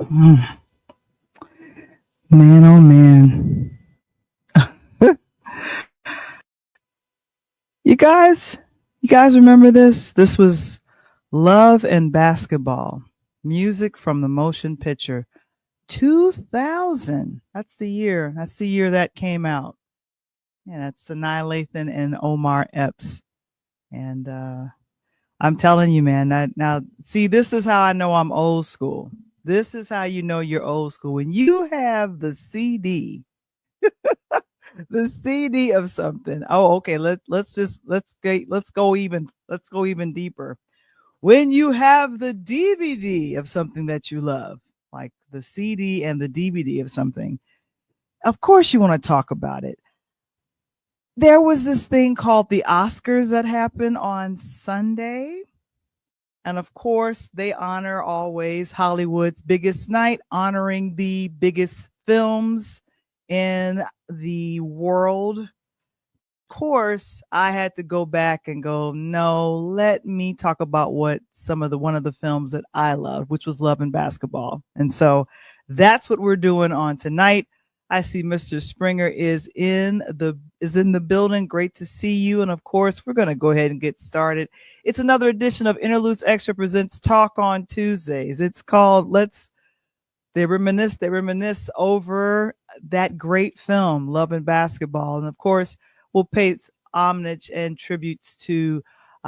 Mm, man, oh man. You guys, you guys remember this? This was Love and Basketball. Music from the motion picture. 2000. That's the year. That's the year that came out. Yeah, that's Sanaa Lathan and Omar Epps. And I'm telling you, man, now see, this is how I know I'm old school. This is how you know you're old school. When you have the CD of something. Oh, okay. Let's go even deeper. When you have the DVD of something that you love, like the CD and the DVD of something, of course you want to talk about it. There was this thing called the Oscars that happened on Sunday. And of course, they honor always Hollywood's biggest night, honoring the biggest films in the world. Course, I had to go back and go, no, let me talk about what one of the films that I loved, which was Love and Basketball. And so that's what we're doing on tonight. I see Mr. Springer is in the building. Great to see you. And of course, we're going to go ahead and get started. It's another edition of Interludes Extra presents Talk on Tuesdays. It's called They reminisce over that great film, Love and Basketball. And of course, we'll pay homage and tributes to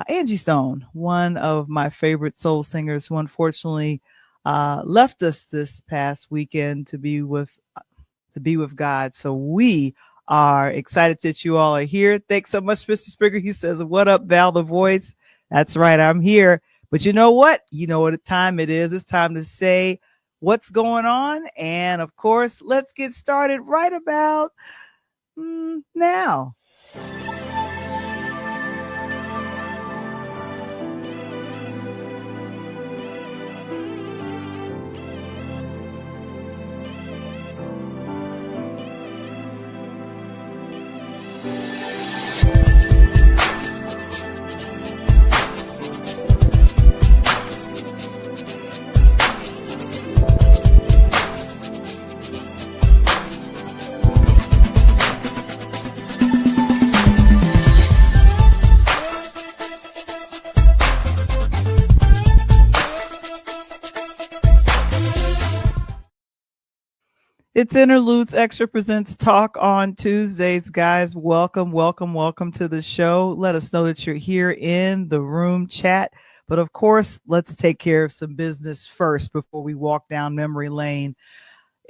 Angie Stone, one of my favorite soul singers who unfortunately left us this past weekend to be with God. So we are excited that you all are here. Thanks so much, Mr. Springer. He says, "What up, Val the voice?" That's right, I'm here. But you know what? You know what time it is. It's time to say what's going on. And of course, let's get started right about now. It's Interludes Extra presents Talk on Tuesdays. Guys, welcome, welcome, welcome to the show. Let us know that you're here in the room chat. But of course, let's take care of some business first before we walk down memory lane.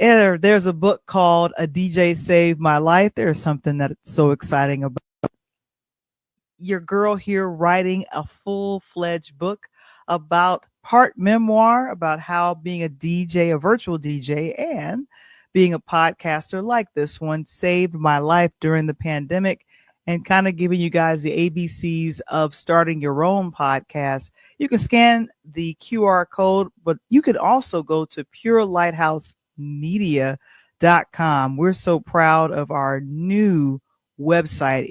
There's a book called A DJ Saved My Life. There's something that's so exciting about your girl here writing a full-fledged book about part memoir about how being a DJ, a virtual DJ, and being a podcaster like this one saved my life during the pandemic, and kind of giving you guys the ABCs of starting your own podcast. You can scan the QR code, but you could also go to purelighthouse.media.com. We're so proud of our new website.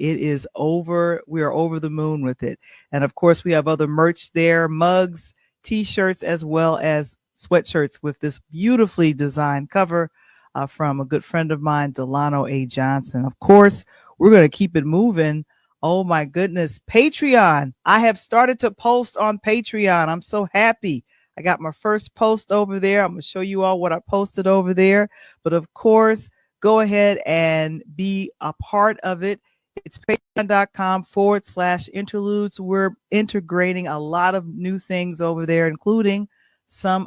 We are over the moon with it. And of course, we have other merch there, mugs, t-shirts, as well as sweatshirts with this beautifully designed cover from a good friend of mine, Delano A. Johnson. Of course, we're going to keep it moving. Oh my goodness. Patreon. I have started to post on Patreon. I'm so happy. I got my first post over there. I'm going to show you all what I posted over there. But of course, go ahead and be a part of it. It's patreon.com/interludes. We're integrating a lot of new things over there, including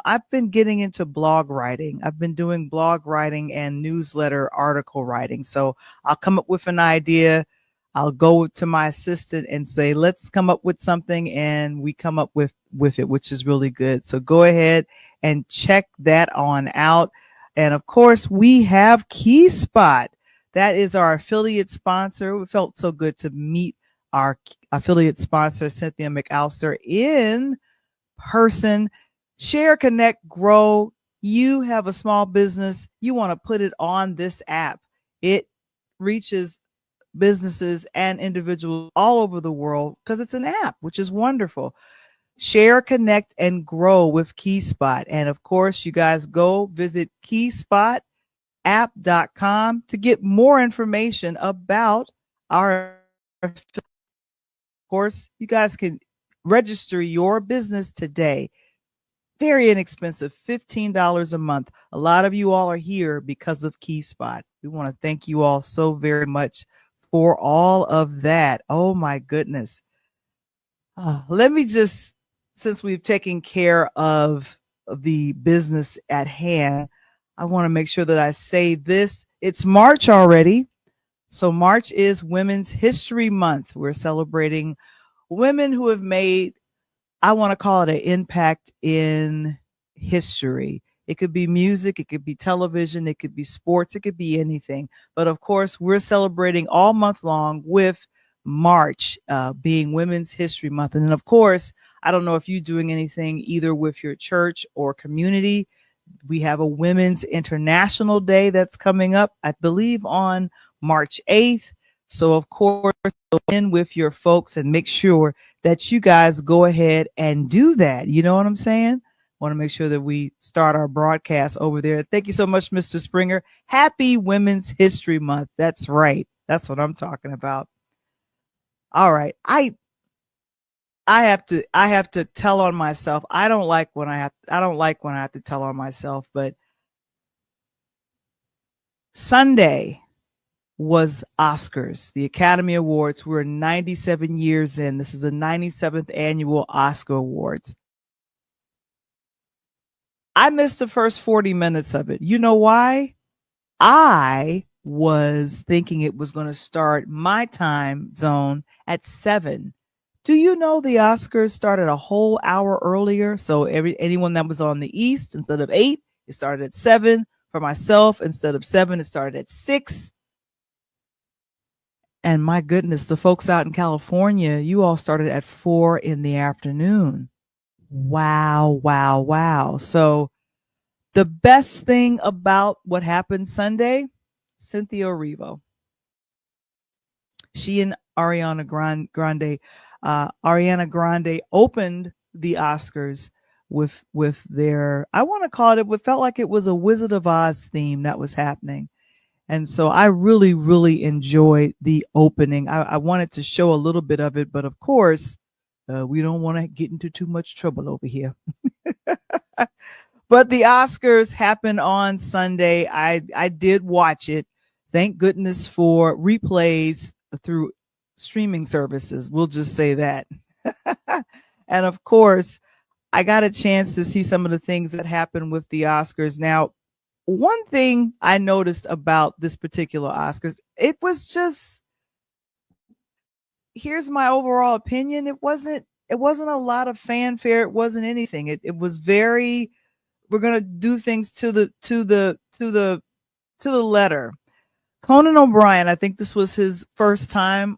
I've been getting into blog writing. I've been doing blog writing and newsletter article writing. So I'll come up with an idea. I'll go to my assistant and say, let's come up with something. And we come up with it, which is really good. So go ahead and check that on out. And of course, we have KeySpot. That is our affiliate sponsor. It felt so good to meet our affiliate sponsor, Cynthia McAllister, in person. Share, connect, grow. You have a small business. You want to put it on this app. It reaches businesses and individuals all over the world because it's an app, which is wonderful. Share, connect, and grow with KeySpot. And of course, you guys go visit keyspot.app.com to get more information about our. Of course, you guys can register your business today. Very inexpensive, $15 a month. A lot of you all are here because of KeySpot. We want to thank you all so very much for all of that. Oh my goodness. Let me just, since we've taken care of the business at hand, I want to make sure that I say this. It's March already. So March is Women's History Month. We're celebrating women who have made, I want to call it an impact in history. It could be music, it could be television, it could be sports, it could be anything. But of course, we're celebrating all month long with March being Women's History Month. And then, of course, I don't know if you're doing anything either with your church or community. We have a Women's International Day that's coming up, I believe, on March 8th. So, of course, go in with your folks and make sure that you guys go ahead and do that. You know what I'm saying? Want to make sure that we start our broadcast over there. Thank you so much, Mr. Springer. Happy Women's History Month. That's right. That's what I'm talking about. All right. I have to tell on myself. I don't like when I have to tell on myself, but Sunday was Oscars, the Academy Awards. We're 97 years in. This is the 97th annual Oscar Awards. I missed the first 40 minutes of it. You know why? I was thinking it was going to start my time zone at 7. Do you know the Oscars started a whole hour earlier? So anyone that was on the East, instead of 8, it started at 7. For myself, instead of 7, it started at 6. And my goodness, the folks out in California, you all started at 4 in the afternoon. Wow, wow, wow. So the best thing about what happened Sunday, Cynthia Erivo. She and Ariana Grande opened the Oscars with their, I want to call it, what felt like it was a Wizard of Oz theme that was happening. And so I really, really enjoyed the opening. I wanted to show a little bit of it, but of course, we don't want to get into too much trouble over here. But the Oscars happened on Sunday. I did watch it. Thank goodness for replays through streaming services. We'll just say that. And of course, I got a chance to see some of the things that happened with the Oscars. Now, one thing I noticed about this particular Oscars, it was just, here's my overall opinion. It wasn't a lot of fanfare. It wasn't anything. It was very, we're going to do things to the letter. Conan O'Brien, I think this was his first time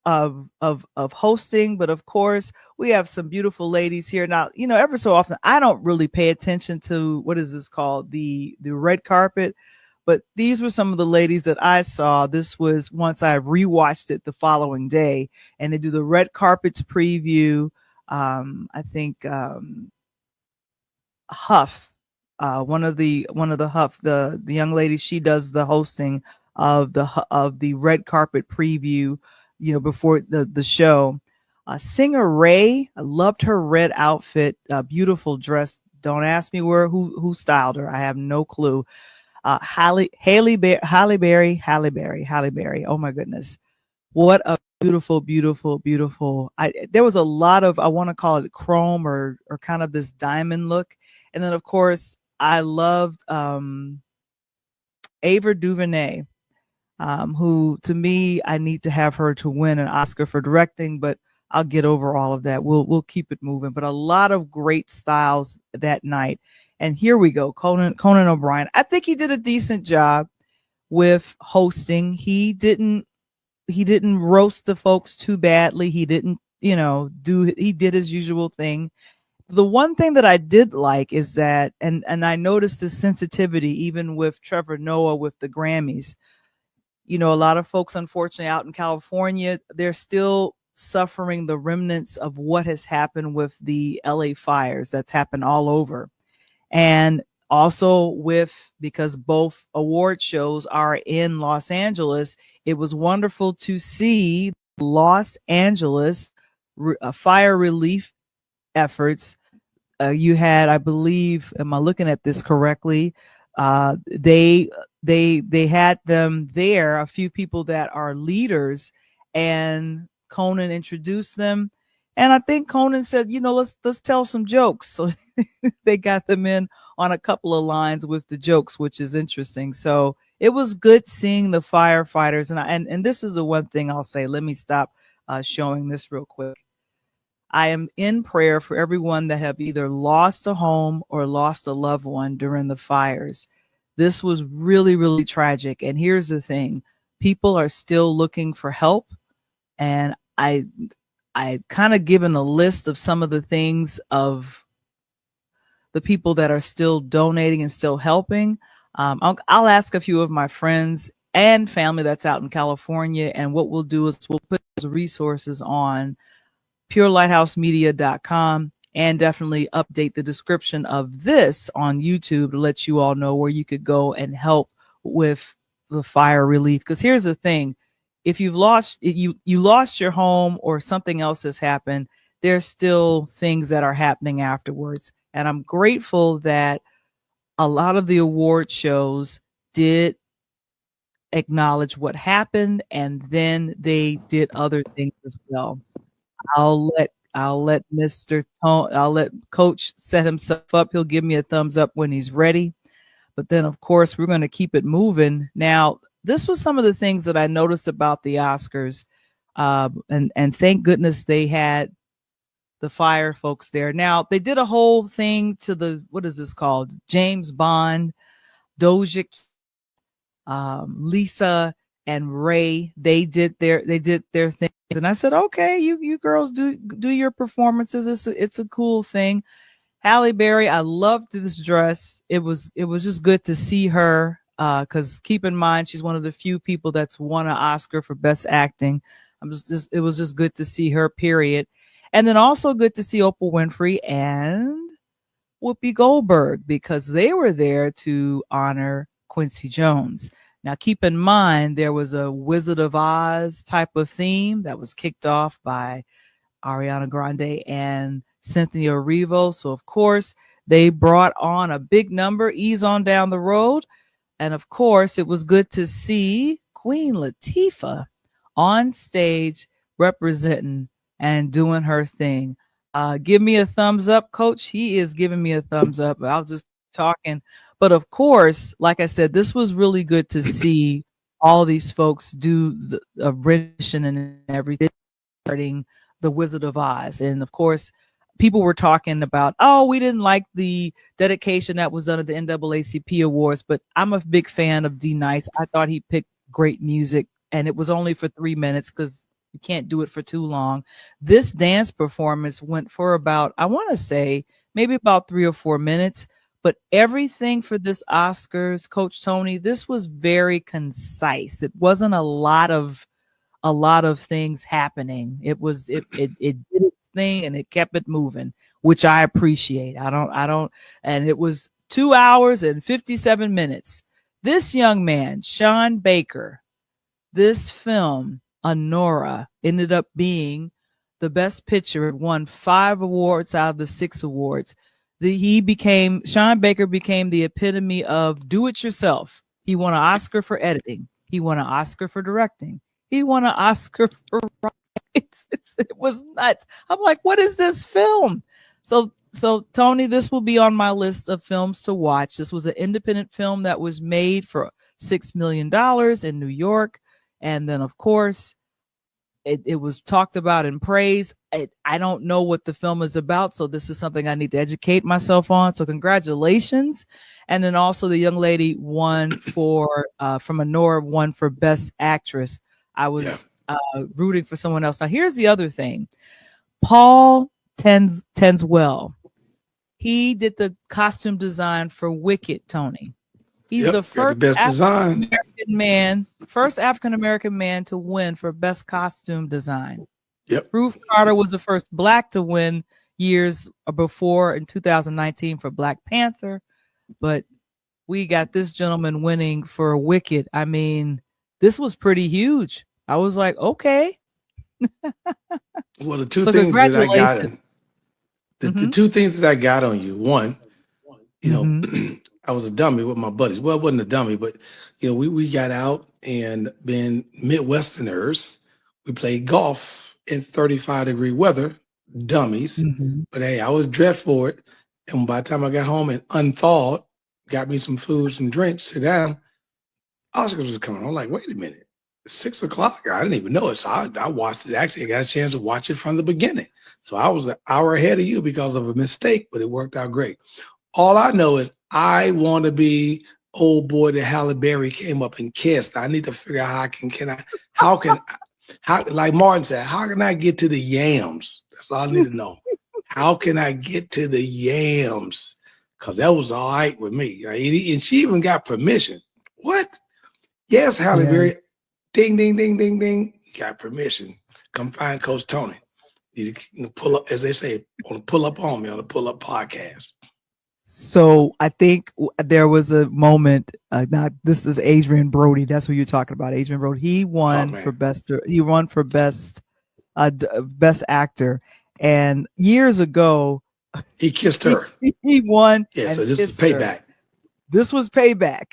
of hosting, but of course we have some beautiful ladies here. Now, you know, ever so often I don't really pay attention to, what is this called, the red carpet, but these were some of the ladies that I saw. This was once I rewatched it the following day, and they do the red carpets preview. I think Huff, one of the Huff, the young lady, she does the hosting of the red carpet preview, you know, before the show. Singer Ray, I loved her red outfit, beautiful dress. Don't ask me who styled her. I have no clue. Halle Berry. Oh my goodness, what a beautiful. There was a lot of, I want to call it chrome or kind of this diamond look, and then of course I loved Ava DuVernay. Who, to me, I need to have her to win an Oscar for directing, but I'll get over all of that. We'll keep it moving. But a lot of great styles that night. And here we go, Conan O'Brien. I think he did a decent job with hosting. He didn't roast the folks too badly. He didn't, he did his usual thing. The one thing that I did like is that, and I noticed the sensitivity even with Trevor Noah with the Grammys. You know, a lot of folks, unfortunately, out in California, they're still suffering the remnants of what has happened with the LA fires that's happened all over. And also because both award shows are in Los Angeles, it was wonderful to see Los Angeles fire relief efforts. You had, I believe, am I looking at this correctly? They had them there, a few people that are leaders, and Conan introduced them. And I think Conan said, let's tell some jokes. So they got them in on a couple of lines with the jokes, which is interesting. So it was good seeing the firefighters. And this is the one thing I'll say. Let me stop showing this real quick. I am in prayer for everyone that have either lost a home or lost a loved one during the fires. This was really, really tragic. And here's the thing. People are still looking for help. And I kind of given a list of some of the things of the people that are still donating and still helping. I'll ask a few of my friends and family that's out in California. And what we'll do is we'll put those resources on purelighthouse.media.com and definitely update the description of this on YouTube to let you all know where you could go and help with the fire relief. Because here's the thing. If you've lost you lost your home or something else has happened, there's still things that are happening afterwards. And I'm grateful that a lot of the award shows did acknowledge what happened, and then they did other things as well. I'll let Coach set himself up. He'll give me a thumbs up when he's ready. But then, of course, we're going to keep it moving. Now, this was some of the things that I noticed about the Oscars. And thank goodness they had the fire folks there. Now, they did a whole thing to what is this called? James Bond, Doja, Lisa and Ray. They did their thing. And I said, okay, you girls do your performances. It's a cool thing. Halle Berry, I loved this dress. It was just good to see her. Because keep in mind, she's one of the few people that's won an Oscar for Best Acting. It was just good to see her, period. And then also good to see Oprah Winfrey and Whoopi Goldberg, because they were there to honor Quincy Jones. Now, keep in mind, there was a Wizard of Oz type of theme that was kicked off by Ariana Grande and Cynthia Erivo. So, of course, they brought on a big number, Ease on Down the Road. And, of course, it was good to see Queen Latifah on stage representing and doing her thing. Give me a thumbs up, Coach. He is giving me a thumbs up. I'll just talking. But of course, like I said, this was really good to see all these folks do a rendition and everything regarding the Wizard of Oz. And of course, people were talking about, oh, we didn't like the dedication that was done at the NAACP Awards, but I'm a big fan of D Nice. I thought he picked great music, and it was only for 3 minutes because you can't do it for too long. This dance performance went for about, I want to say, maybe about 3 or 4 minutes. But everything for this Oscars, Coach Tony, this was very concise. It wasn't a lot of things happening. It did its thing and it kept it moving, which I appreciate. And it was 2 hours and 57 minutes. This young man, Sean Baker, this film, Honora, ended up being the best picture. It won 5 awards out of the 6 awards. Sean Baker became the epitome of do it yourself. He won an Oscar for editing. He won an Oscar for directing. He won an Oscar for writing. It was nuts. I'm like, what is this film? So Tony, this will be on my list of films to watch. This was an independent film that was made for $6 million in New York. And then, of course, it was talked about and praised. I don't know what the film is about, so this is something I need to educate myself on. So congratulations. And then also the young lady won from Honora, won for Best Actress. I was rooting for someone else. Now, here's the other thing. Paul Tenswell, he did the costume design for Wicked, Tony. He's the first African American man to win for Best Costume Design. Yep. Ruth Carter was the first Black to win years before in 2019 for Black Panther, but we got this gentleman winning for Wicked. I mean, this was pretty huge. I was like, okay. Well, the two So things that I got, congratulations. the two things that I got on you. One, you know, Mm-hmm. I was a dummy with my buddies. Well, it wasn't a dummy, but you know, we got out and being Midwesterners, we played golf in 35-degree weather, dummies. Mm-hmm. But hey, I was dressed for it. And by the time I got home and unthawed, got me some food, some drinks, sit down, Oscars was coming. I'm like, wait a minute. It's 6 o'clock. I didn't even know it. So I watched it. Actually, I got a chance to watch it from the beginning. So I was an hour ahead of you because of a mistake, but it worked out great. All I know is I want to be old boy that Halle Berry came up and kissed. I need to figure out how like Martin said, how can I get to the yams? That's all I need to know. How can I get to the yams? Because that was all right with me. And she even got permission. What? Yes, Halle Yeah. Berry. Ding, ding, ding, ding, ding. You got permission. Come find Coach Tony. You know, pull up, as they say, on the pull up on me on the pull up podcast. So I think there was a moment. Not this is Adrian Brody. That's who you're talking about, Adrian Brody. He won for best. He won for best actor. And years ago, he kissed her. He won. Yeah, so this is payback. This was payback.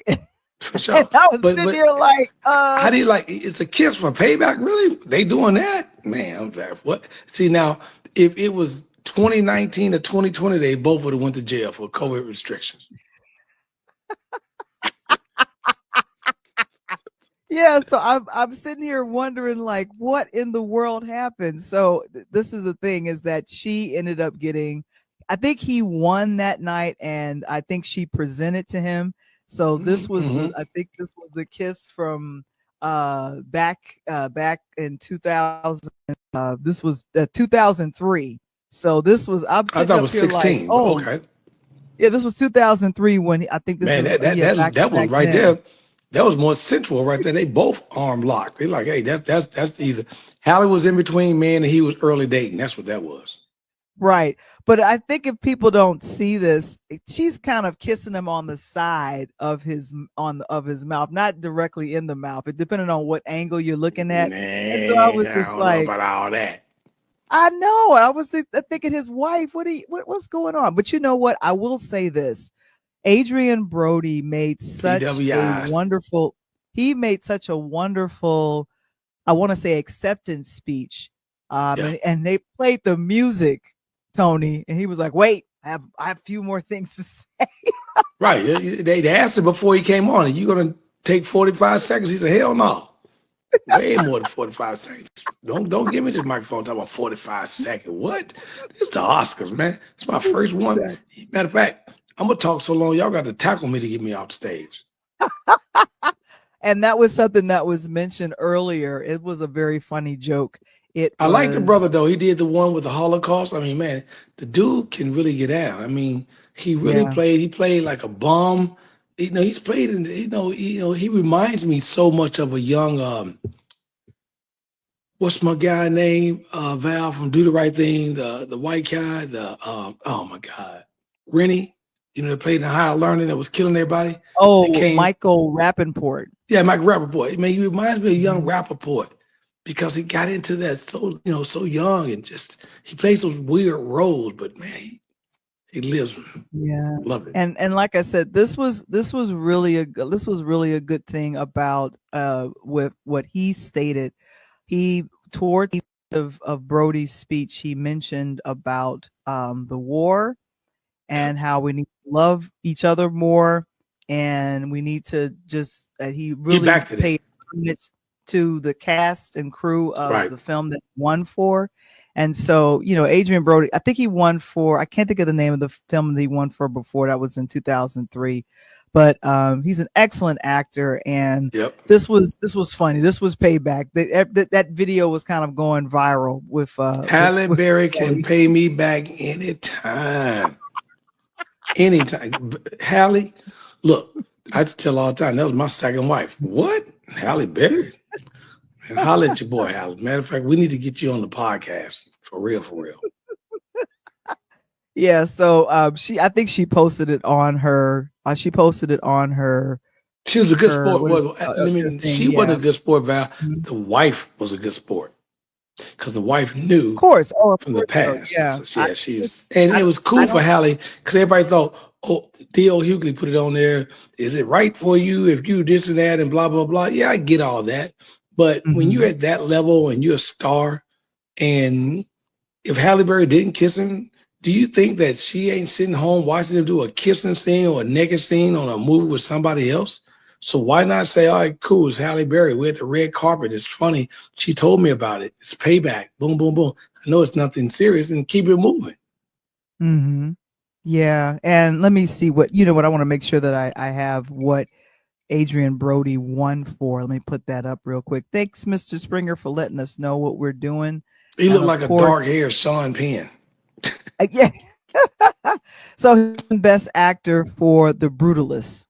For sure. And I was sitting here like, how do you like? It's a kiss for payback, really? They doing that, man? What? See now, if it was 2019 to 2020, they both would have went to jail for COVID restrictions. Yeah, so I'm sitting here wondering like what in the world happened. So this is the thing is that she ended up getting, I think he won that night, and I think she presented to him. So this was I think this was the kiss from back in 2000. This was 2003. So this was I thought it was 16. Like, oh, okay. Yeah, this was 2003 when I think this man, that one right there. That was more sensual right there. They both arm locked. They like, hey, that's either Halle was in between man and he was early dating. That's what that was. Right. But I think if people don't see this, she's kind of kissing him on the side of his mouth, not directly in the mouth. It depending on what angle you're looking at. Man, and so I was just like, about all that. I know. I was thinking his wife. What's going on? But you know what? I will say this. Adrian Brody made such a wonderful, I want to say, acceptance speech. And they played the music, Tony, and he was like, wait, I have a few more things to say. Right. They asked him before he came on, are you going to take 45 seconds? He said, hell no. Way more than 45 seconds. Don't give me this microphone talking about 45 seconds. What? It's the Oscars, man. It's my first one. Exactly. Matter of fact, I'm going to talk so long, y'all got to tackle me to get me off stage. And that was something that was mentioned earlier. It was a very funny joke. I like the brother, though. He did the one with the Holocaust. I mean, man, the dude can really get out. I mean, he really played. He played like a bum. You know, he's played in, he reminds me so much of a young, what's my guy name? Val from Do the Right Thing, the white guy, oh my God, Rennie. You know, they played in Higher Learning that was killing everybody. Oh, Michael Rappaport. Yeah, Michael Rappaport. I mean, he reminds me of young Rappaport because he got into that so young and just he plays those weird roles, but man, he lives. Yeah, love it. And like I said, this was really a good thing about with what he stated. He toward the end of Brody's speech, he mentioned about the war and how we need to love each other more, and we need to just he really paid homage to the cast and crew of the film that he won for. And so, Adrian Brody, I think he won for, I can't think of the name of the film that he won for before. That was in 2003. But he's an excellent actor, and this was funny. This was payback. That video was kind of going viral with Halle Berry can pay me back anytime. Anytime. Halle, look, I tell all the time, that was my second wife. What? Halle Berry? And holler at your boy, Halle. Matter of fact, we need to get you on the podcast. For real, for real. Yeah, so I think she posted it on her. She posted it on She was a good her sport. what is Well, I her mean, thing. she wasn't Yeah, a good sport, Val. mhm. The wife was a good sport because the wife Of knew course. Oh, of from the course. So past. yeah, So, yeah, she was, and I it was I cool for don't. Halle because everybody thought, oh, D.L. Hughley put it on there. Is it right for you if you this and that and blah blah blah? Yeah, I get all that, but when you're Mhm. at that level and you're a star, and if Halle Berry didn't kiss him, do you think that she ain't sitting home watching him do a kissing scene or a naked scene on a movie with somebody else? So why not say, all right, cool, it's Halle Berry. We're at the red carpet. It's funny. She told me about it. It's payback. Boom, boom, boom. I know it's nothing serious and keep it moving. Mhm. Yeah, and let me see what I want to make sure that I have what Adrian Brody won for. Let me put that up real quick. Thanks, Mr. Springer, for letting us know what we're doing. He And looked of like a course, dark haired Sean Penn. yeah. So best actor for The Brutalist.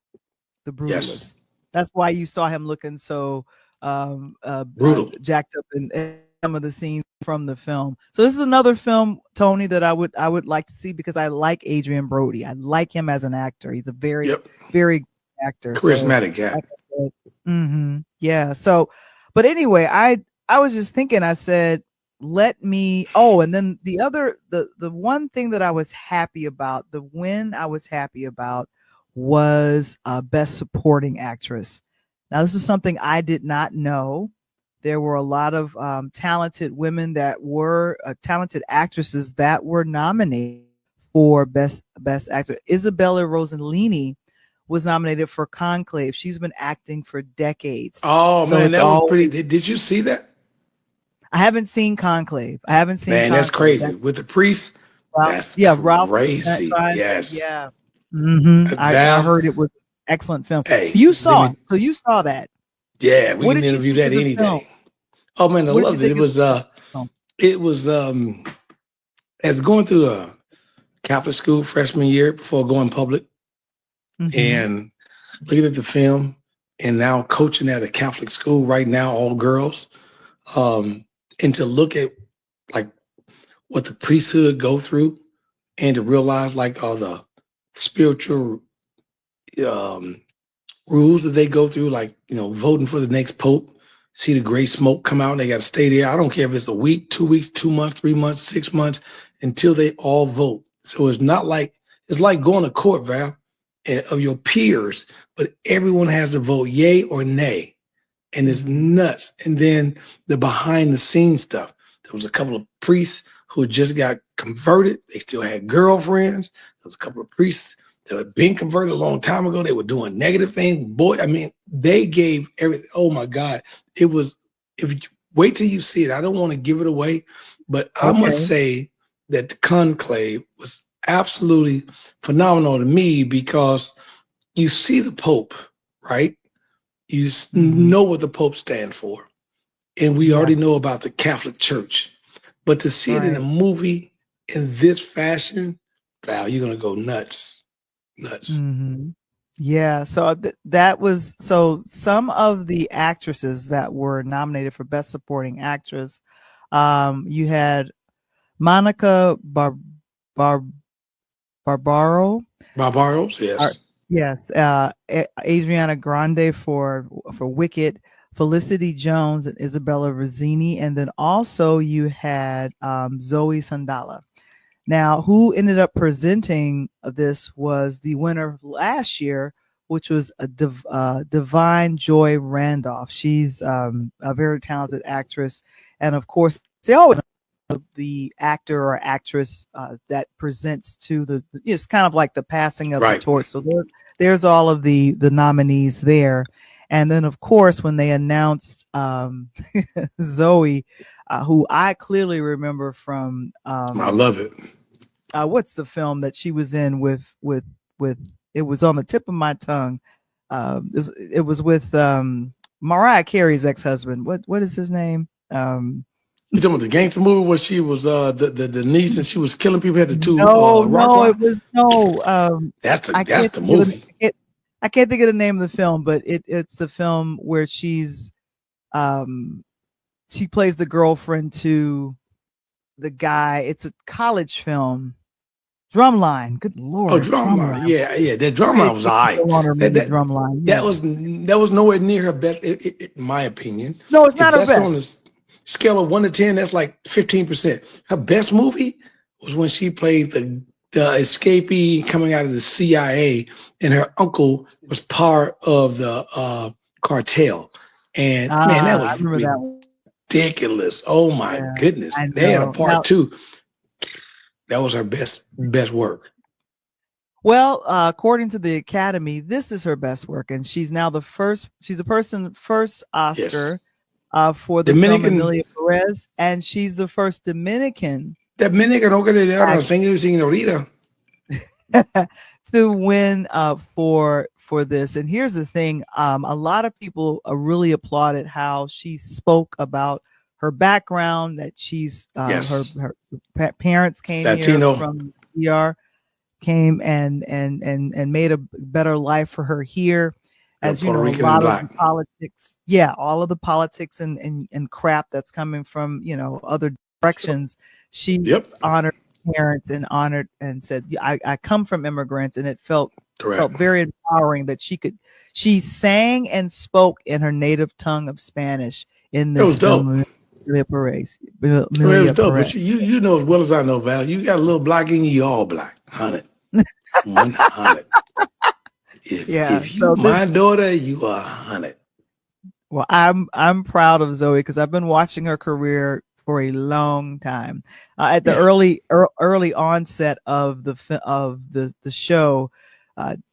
The Yes. Brutalist. That's why you saw him looking so Brutal. jacked up in some of the scenes from the film. So this is another film, Tony, that I would like to see because I like Adrian Brody. I like him as an actor. He's a very, Yep. very good actor. So Charismatic guy. like I said, yeah. So, but anyway, I was just thinking. I said, let me. Oh, and then the one thing that I was happy about, the win I was happy about was Best Supporting Actress. Now, this is something I did not know. There were a lot of talented women that were talented actresses that were nominated for Best Actor. Isabella Rossellini was nominated for Conclave. She's been acting for decades, Oh so man, it's that was pretty. always. Did you see that? I haven't seen Conclave. I haven't seen Man, that's Conclave. crazy. That With the priest, Ralph, that's yeah, Ralph crazy. Fiennes. Yes. Yeah, I Val, heard it was an excellent film. So hey, you let saw it. me, So you saw that. yeah, we What can did you interview think that of the any film? day. Oh man, I What did you loved it. think of the film? It was as going through a Catholic school freshman year before going public Mhm. and looking at the film and now coaching at a Catholic school right now, all girls. And to look at like what the priesthood go through and to realize like all the spiritual um, rules that they go through, like voting for the next pope. See the gray smoke come out, and they got to stay there. I don't care if it's a week, 2 weeks, 2 months, 3 months, 6 months, until they all vote. So it's like going to court, Val, of your peers, but everyone has to vote yay or nay, and it's Mhm. nuts. And then the behind the scenes stuff. There was a couple of priests who had just got converted. They still had girlfriends. There was a couple of priests that had been converted a long time ago. They were doing negative things. Boy, I mean, they gave everything. Oh my God. It was, if you wait till you see it, I don't want to give it away, but I must Okay. say that the conclave was absolutely phenomenal to me because you see the Pope, right? You Mhm. know what the Pope stands for. And we Yeah. already know about the Catholic Church. But to see it in a Right. movie in this fashion, wow, you're gonna go nuts. Nuts. Mhm. Yeah. So that was so some of the actresses that were nominated for Best Supporting Actress. You had Monica Bar Barbaro. Barbaros, Ar yes. yes, Adriana Grande for Wicked, Felicity Jones and Isabella Rossini, and then also you had Zoe Sandala. Now, who ended up presenting this was the winner last year, which was Divine Joy Randolph. She's a very talented actress, and of course, they always the actor or actress that presents to it's kind of like the passing of the Right. torch. So there's all of the nominees there. And then of course when they announced Zoe, who I clearly remember from I love it. what's the film that she was in with it was on the tip of my tongue. It was with Mariah Carey's ex-husband. What is his name? You talking about the gangster movie where she was the niece and she was killing people, had the two No, rock no, it rock? was no. That's the movie. I can't think of the name of the film, but it's the film where she's um she plays the girlfriend to the guy. It's a college film. Drumline. Good Oh, Lord, Drumline. Drumline. Yeah, yeah. That Very Drumline was all right. Pixel on her That movie, that Drumline. that Yes. was nowhere near her best, in my opinion. No, it's If not her that's on best. a scale of 1 to 10, that's like 15%. Her best movie was when she played the escapee coming out of the CIA, and her uncle was part of the cartel. And man, that Ah, I was remember that one. ridiculous. Oh my Yeah, goodness. I They had a know. part two. That was her best work. Well, according to the Academy, this is her best work, and she's now the first. She's the person first Yes. Oscar for the film Dominican Amelia Perez, and she's the first Dominican Dominican, no que le dieron, act- señor y señorita. to win for this. And here's the thing: a lot of people really applauded how she spoke about her background. That she's Yes. her parents came here Latino, from ER, came and made a better life for her here. As you Puerto know, a Rican and lot of the black. politics, yeah, all of the politics and crap that's coming from, other directions. She Yep. honored parents and honored and said, "Yeah, I come from immigrants," and it felt Correct. very empowering that she sang and spoke in her native tongue of Spanish in It was this dope. film, Amelia Perez. I mean, it was Amelia dope. Perez. But you know as well as I know, Val, you got a little black in you, you all black. 100. 100. Yeah. If you So this my daughter, you are 100. Well, I'm proud of Zoe because I've been watching her career for a long time. At the Yeah. early onset of the show,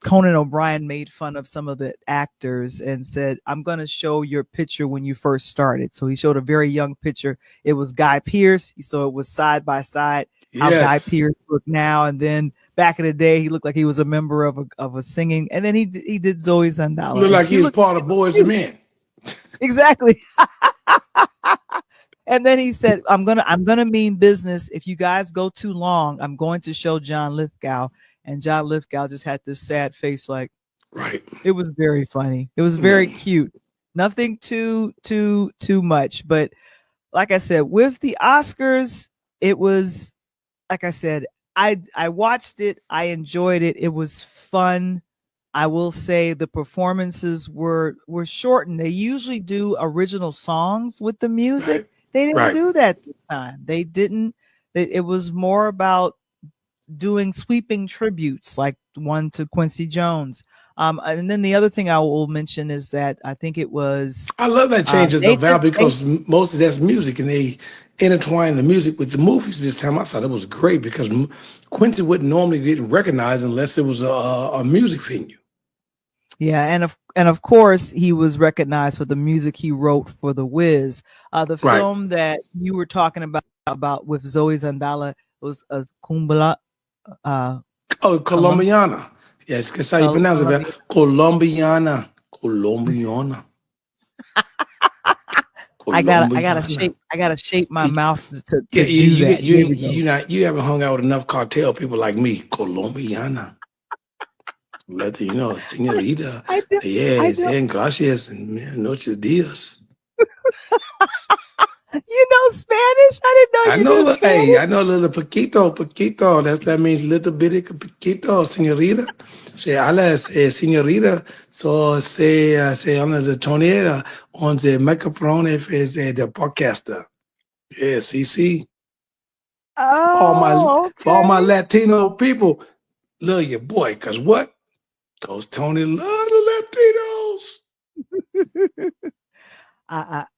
Conan O'Brien made fun of some of the actors and said, "I'm going to show your picture when you first started." So he showed a very young picture. It was Guy Pearce, so it was side by side how Guy Yes. Pearce looked now, and then back in the day, he looked like he was a member of a singing, and then he did Zoe Sandala, Look and like she he's looked part of Boys to Men. exactly. And then he said, I'm gonna mean business. If you guys go too long, I'm going to show John Lithgow." And John Lithgow just had this sad face, like Right. it was very funny. It was very Yeah. cute. Nothing too much. But like I said, with the Oscars, it was like I said, I watched it, I enjoyed it. It was fun. I will say the performances were shortened. They usually do original songs with the music. Right. They didn't Right. do that this time. They didn't. It was more about doing sweeping tributes, like one to Quincy Jones. And then the other thing I will mention is that I think it was I love that changes though, Val, Nathan. because most of that's music, and they intertwine the music with the movies this time. I thought it was great because Quincy wouldn't normally get recognized unless it was a music venue. Yeah, and of course he was recognized for the music he wrote for The Wiz. The Right. film that you were talking about with Zoe Zandala was Kumbala, uh, Oh, Colum, Colombiana. Yes, that's how you pronounce it, Val. Columbia. Colombiana. Colombiana. I gotta Colombiana. shape my You- mouth Yeah, to do that. There we go. you haven't hung out with enough cartel people like me. Colombiana. Let you know, señorita. I do. I Yes, do. and gracias, and noches dias. You know Spanish? I didn't know I you know, knew hey, I Spanish. know a little poquito. That means little bitty poquito, señorita. Se habla, señorita. So se habla de tonera on the microphone if it's the podcaster. Yeah, CC. Oh, For all my okay. Latino people, love your boy, cause what? Cause Tony love the Latinos.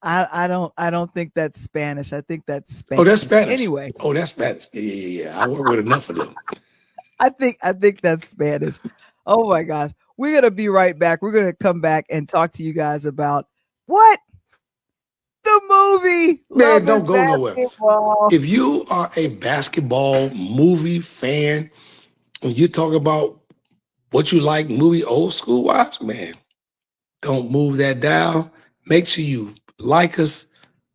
I don't think that's Spanish. I think that's Oh, that's Spanish. Spanish. Anyway, Oh, that's Spanish. Yeah. I work with enough of them. I think that's Spanish. Oh my gosh. We're gonna be right back. We're gonna come back and talk to you guys about what? The movie Man, Love don't and go nowhere. Basketball. If you are a basketball movie fan, when you talk about what you like movie old school wise, man, don't move that dial. Make sure you like us,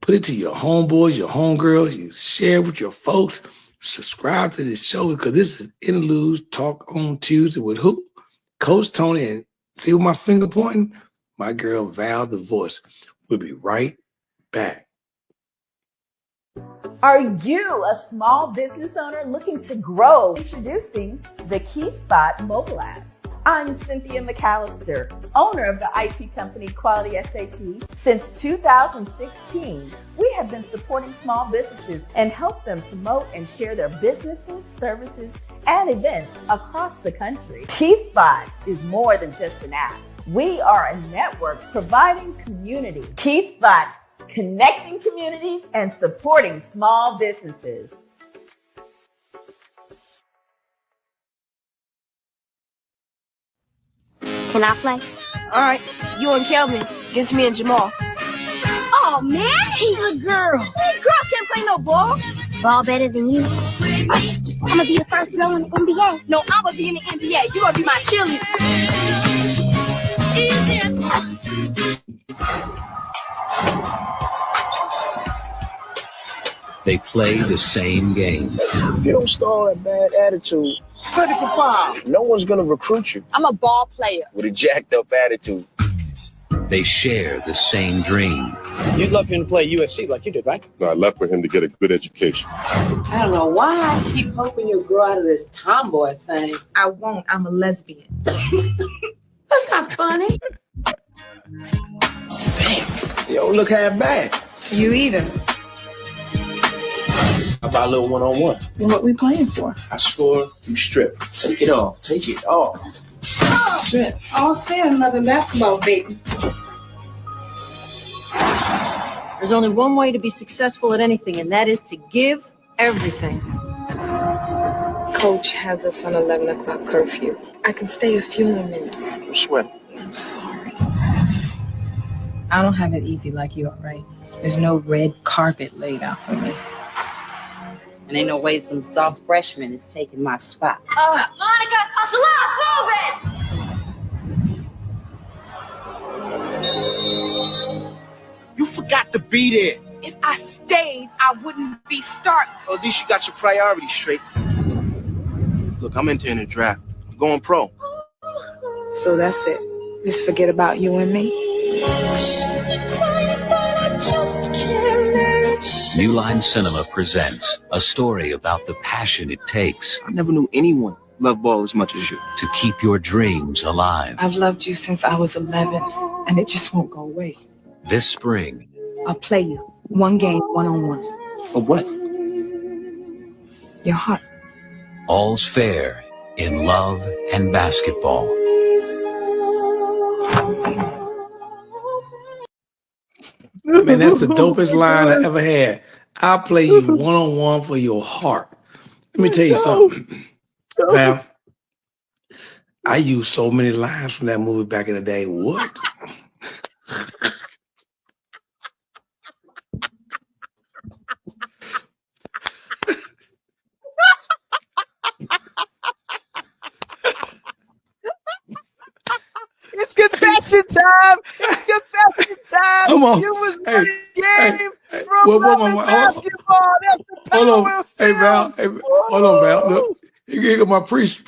put it to your homeboys, your homegirls, you share with your folks, subscribe to this show because this is Interludes Talk on Tuesday with who? Coach Tony, and see with my finger pointing? My girl Val the voice. We'll be right back. Are you a small business owner looking to grow? Introducing the KeySpot mobile app. I'm Cynthia McAllister, owner of the IT company Quality SAP. Since 2016, we have been supporting small businesses and help them promote and share their businesses, services, and events across the country. KeySpot is more than just an app. We are a network providing community. KeySpot, connecting communities and supporting small businesses. Can I play? All right, you and Kelvin against me and Jamal. Oh, man, he's a girl. Girls can't play no ball. Ball better than you. I'm going to be the first girl in the NBA. No, I'm going to be in the NBA. You're going to be my cheerleader. They play the same game. If you don't start a bad attitude, critical foul. No one's gonna recruit you. I'm a ball player with a jacked up attitude. They share the same dream. You'd love for him to play USC like you did, right? No, I left for him to get a good education. I don't know why I keep hoping you'll grow out of this tomboy thing. I won't. I'm a lesbian. That's not funny. Damn. You don't look half bad. You either. How about a little one-on-one? What we playing for? I score, you strip. Take it off. Take it off. Strip. All's fair in love and basketball, baby. There's only one way to be successful at anything, and that is to give everything. Coach has us on 11 o'clock curfew. I can stay a few more minutes. I'm sweating. I'm sorry. I don't have it easy like you, all right? There's no red carpet laid out for me. And ain't no way some soft freshman is taking my spot. Monica, You forgot to be there. If I stayed, I wouldn't be starting. Well, at least you got your priorities straight. Look, I'm entering the draft. I'm going pro. So that's it. Just forget about you and me. New Line Cinema presents a story about the passion it takes I never knew anyone loved ball as much as you. to keep your dreams alive. I've loved you since I was 11, and it just won't go away. This spring, I'll play you. One game, one-on-one. For what? Your heart. all's fair in love and basketball. Man, that's the dopest line I ever had. I'll play you one-on-one for your heart. Let me tell you something, Val. I used so many lines from that movie back in the day. What? It's confession time. It's confession time. Come on. You was Hey, winning game hey, from loving basketball. That's the power Hold on. of Hey, film. Val. Hey, hold on, Val. Look, you got my priest.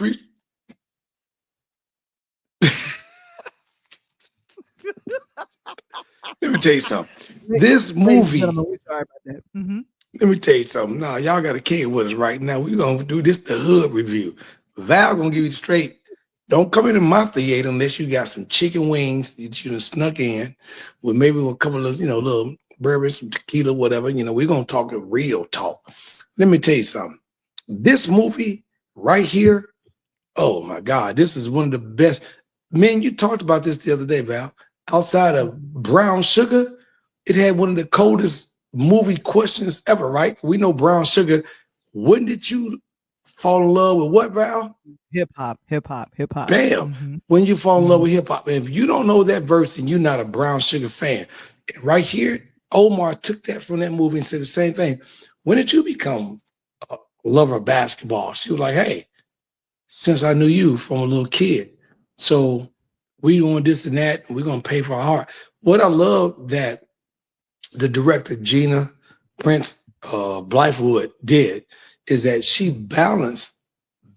Let me tell you something. This Ladies and movie, gentlemen, we're sorry about that. let me tell you something. Now, y'all got a king with us right now. We're going to do this, the hood review. Val going to give you straight. Don't come into my theater unless you got some chicken wings that you done snuck in with maybe a couple of, little bourbon, some tequila, whatever. We're going to talk a real talk. Let me tell you something. This movie right here, oh my God, this is one of the best. Man, you talked about this the other day, Val. Outside of Brown Sugar, it had one of the coldest movie questions ever, right? We know Brown Sugar. When did you fall in love with what, Val? Hip hop. Bam. When you fall in love with hip hop. And if you don't know that verse, then you're not a Brown Sugar fan. Right here, Omar took that from that movie and said the same thing. When did you become a lover of basketball? She was like, hey, since I knew you from a little kid. So we doing this and that, and we're going to pay for our heart. What I love that the director, Gina Prince Blythewood, did is that she balanced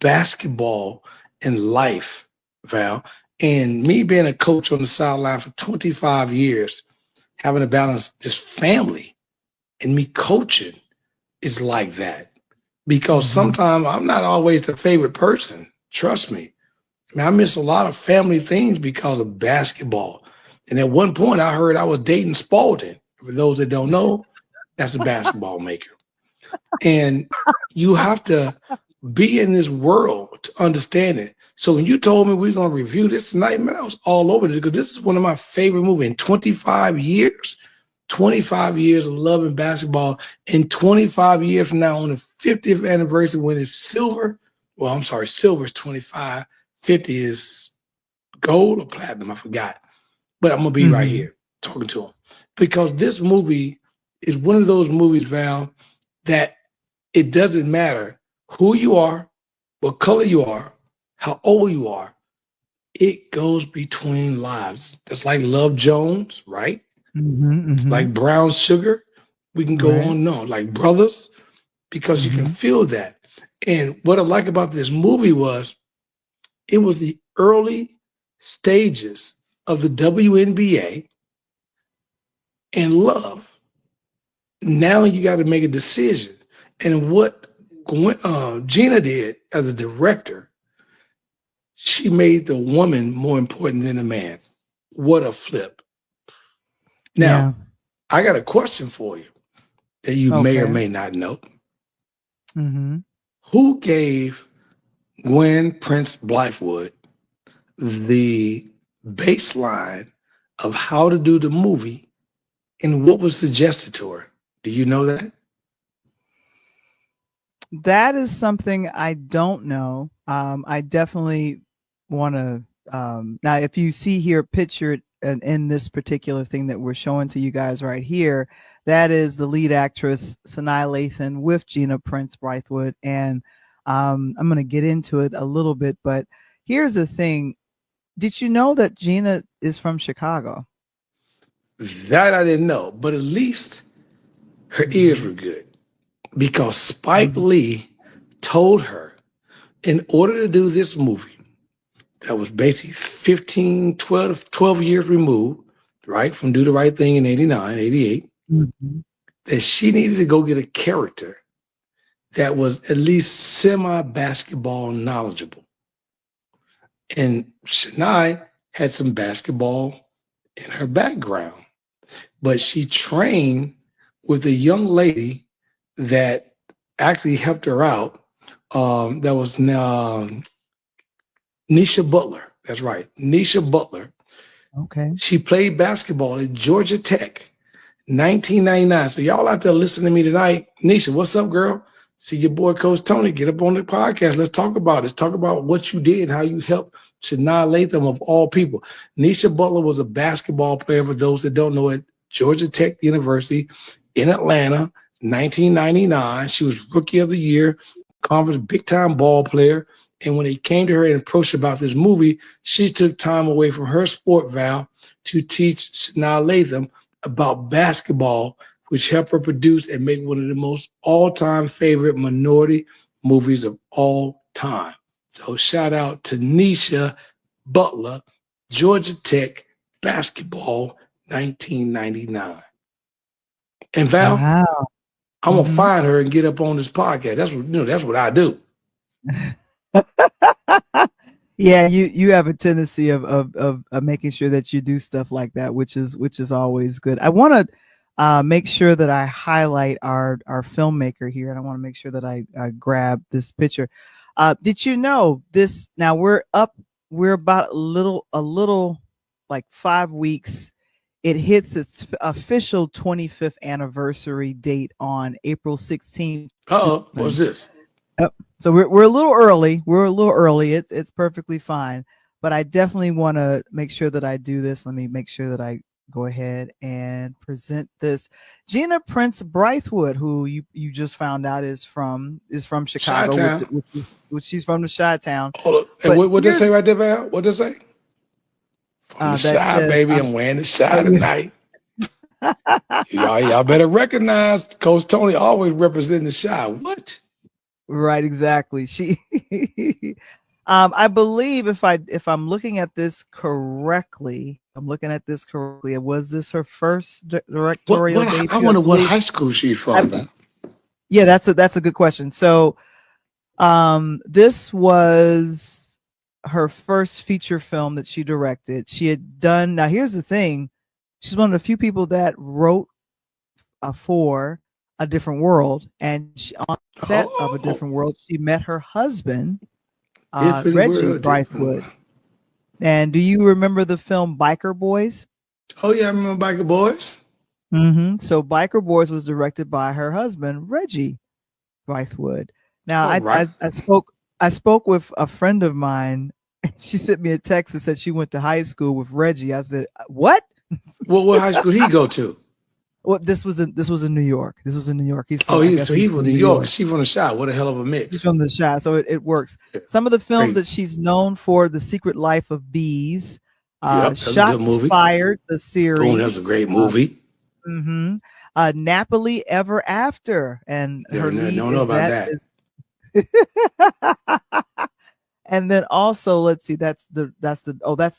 basketball and life, Val. And me being a coach on the sideline for 25 years, having to balance this family and me coaching, is like that. Because sometimes I'm not always the favorite person. Trust me. I mean, I miss a lot of family things because of basketball. And at one point, I heard I was dating Spalding. For those that don't know, that's a basketball maker. And you have to be in this world to understand it. So when you told me we are going to review this tonight, man, I was all over this because this is one of my favorite movies in 25 years. 25 years of loving basketball, and 25 years from now on the 50th anniversary when it's silver. Well, I'm sorry, silver is 25. 50 is gold or platinum, I forgot. But I'm going to be right here talking to him because this movie is one of those movies, Val, that it doesn't matter who you are, what color you are, how old you are. It goes between lives. That's like Love Jones, right? It's like Brown Sugar. We can go on and on, like Brothers, because you can feel that. And what I like about this movie was it was the early stages of the WNBA and love. Now you got to make a decision. And what Gina did as a director, she made the woman more important than the man. What a flip. Now, I got a question for you that you may or may not know. Who gave Gwen Prince Blythewood the baseline of how to do the movie and what was suggested to her? Do you know that? That is something I don't know. I definitely want to. Now, if you see here pictured in this particular thing that we're showing to you guys right here, that is the lead actress, Sanaa Lathan, with Gina Prince Blythewood. And I'm going to get into it a little bit, but here's the thing. Did you know that Gina is from Chicago? That I didn't know, but at least her ears were good because Spike Lee told her in order to do this movie, that was basically 12 years removed, right, from Do the Right Thing in 89, 88, that she needed to go get a character that was at least semi-basketball knowledgeable. And Sanaa had some basketball in her background, but she trained with a young lady that actually helped her out. That was Nisha Butler. That's right. Nisha Butler. Okay. She played basketball at Georgia Tech, 1999. So y'all out there listening to me tonight. Nisha, what's up, girl? See your boy, Coach Tony. Get up on the podcast. Let's talk about it. Let's talk about what you did, how you helped Sanaa Lathan of all people. Nisha Butler was a basketball player, for those that don't know it, Georgia Tech University in Atlanta, 1999. She was Rookie of the Year, conference big-time ball player. And when they came to her and approached her about this movie, she took time away from her sport, Val, to teach Sanaa Lathan about basketball, which helped her produce and make one of the most all-time favorite minority movies of all time. So shout out to Nisha Butler, Georgia Tech basketball, 1999. And Val, I'm gonna find her and get up on this podcast. That's what I do. Yeah, you have a tendency of making sure that you do stuff like that, which is always good. I want to make sure that I highlight our filmmaker here, and I want to make sure that I grab this picture. Did you know this? Now we're about a little like 5 weeks. It hits its official 25th anniversary date on April 16th. What's this? So we're a little early. It's perfectly fine. But I definitely want to make sure that I do this. Let me make sure that I go ahead and present this. Gina Prince Blythewood, who you just found out is from Chicago, which she's from the Chi-Town. Hold up. And what does it say right there, Val? What does it say? From the Chi, baby. I'm wearing the Chi tonight. Y'all better recognize Coach Tony always representing the Chi. What? Right, exactly. She I believe if I'm looking at this correctly, was this her first directorial debut? I wonder what high school she's from. Yeah, that's a good question. So, this was her first feature film that she directed. She had done. Now, here's the thing: she's one of the few people that wrote for A Different World, and on the set of A Oh, Different World, she met her husband, different Reggie world, different Brythewood. world. And do you remember the film Biker Boys? Oh yeah, I remember Biker Boys. So Biker Boys was directed by her husband, Reggie Brythewood. Now, All right. I spoke with a friend of mine. She sent me a text and said she went to high school with Reggie. I said, "What?" What high school did he go to? Well, this was in New York. This was in New York. He's from. Oh, I he's guess so he's he's from from New New York. York. She from the Shop. What a hell of a He's mix. from the Shire, so it works. Some of the films that she's known for: The Secret Life of Bees, Yep, that's a good Shots movie. Fired, the series. Boom, that's a great movie. Napoli Ever After, and her lead don't know is about that. that. And then also, let's see, that's the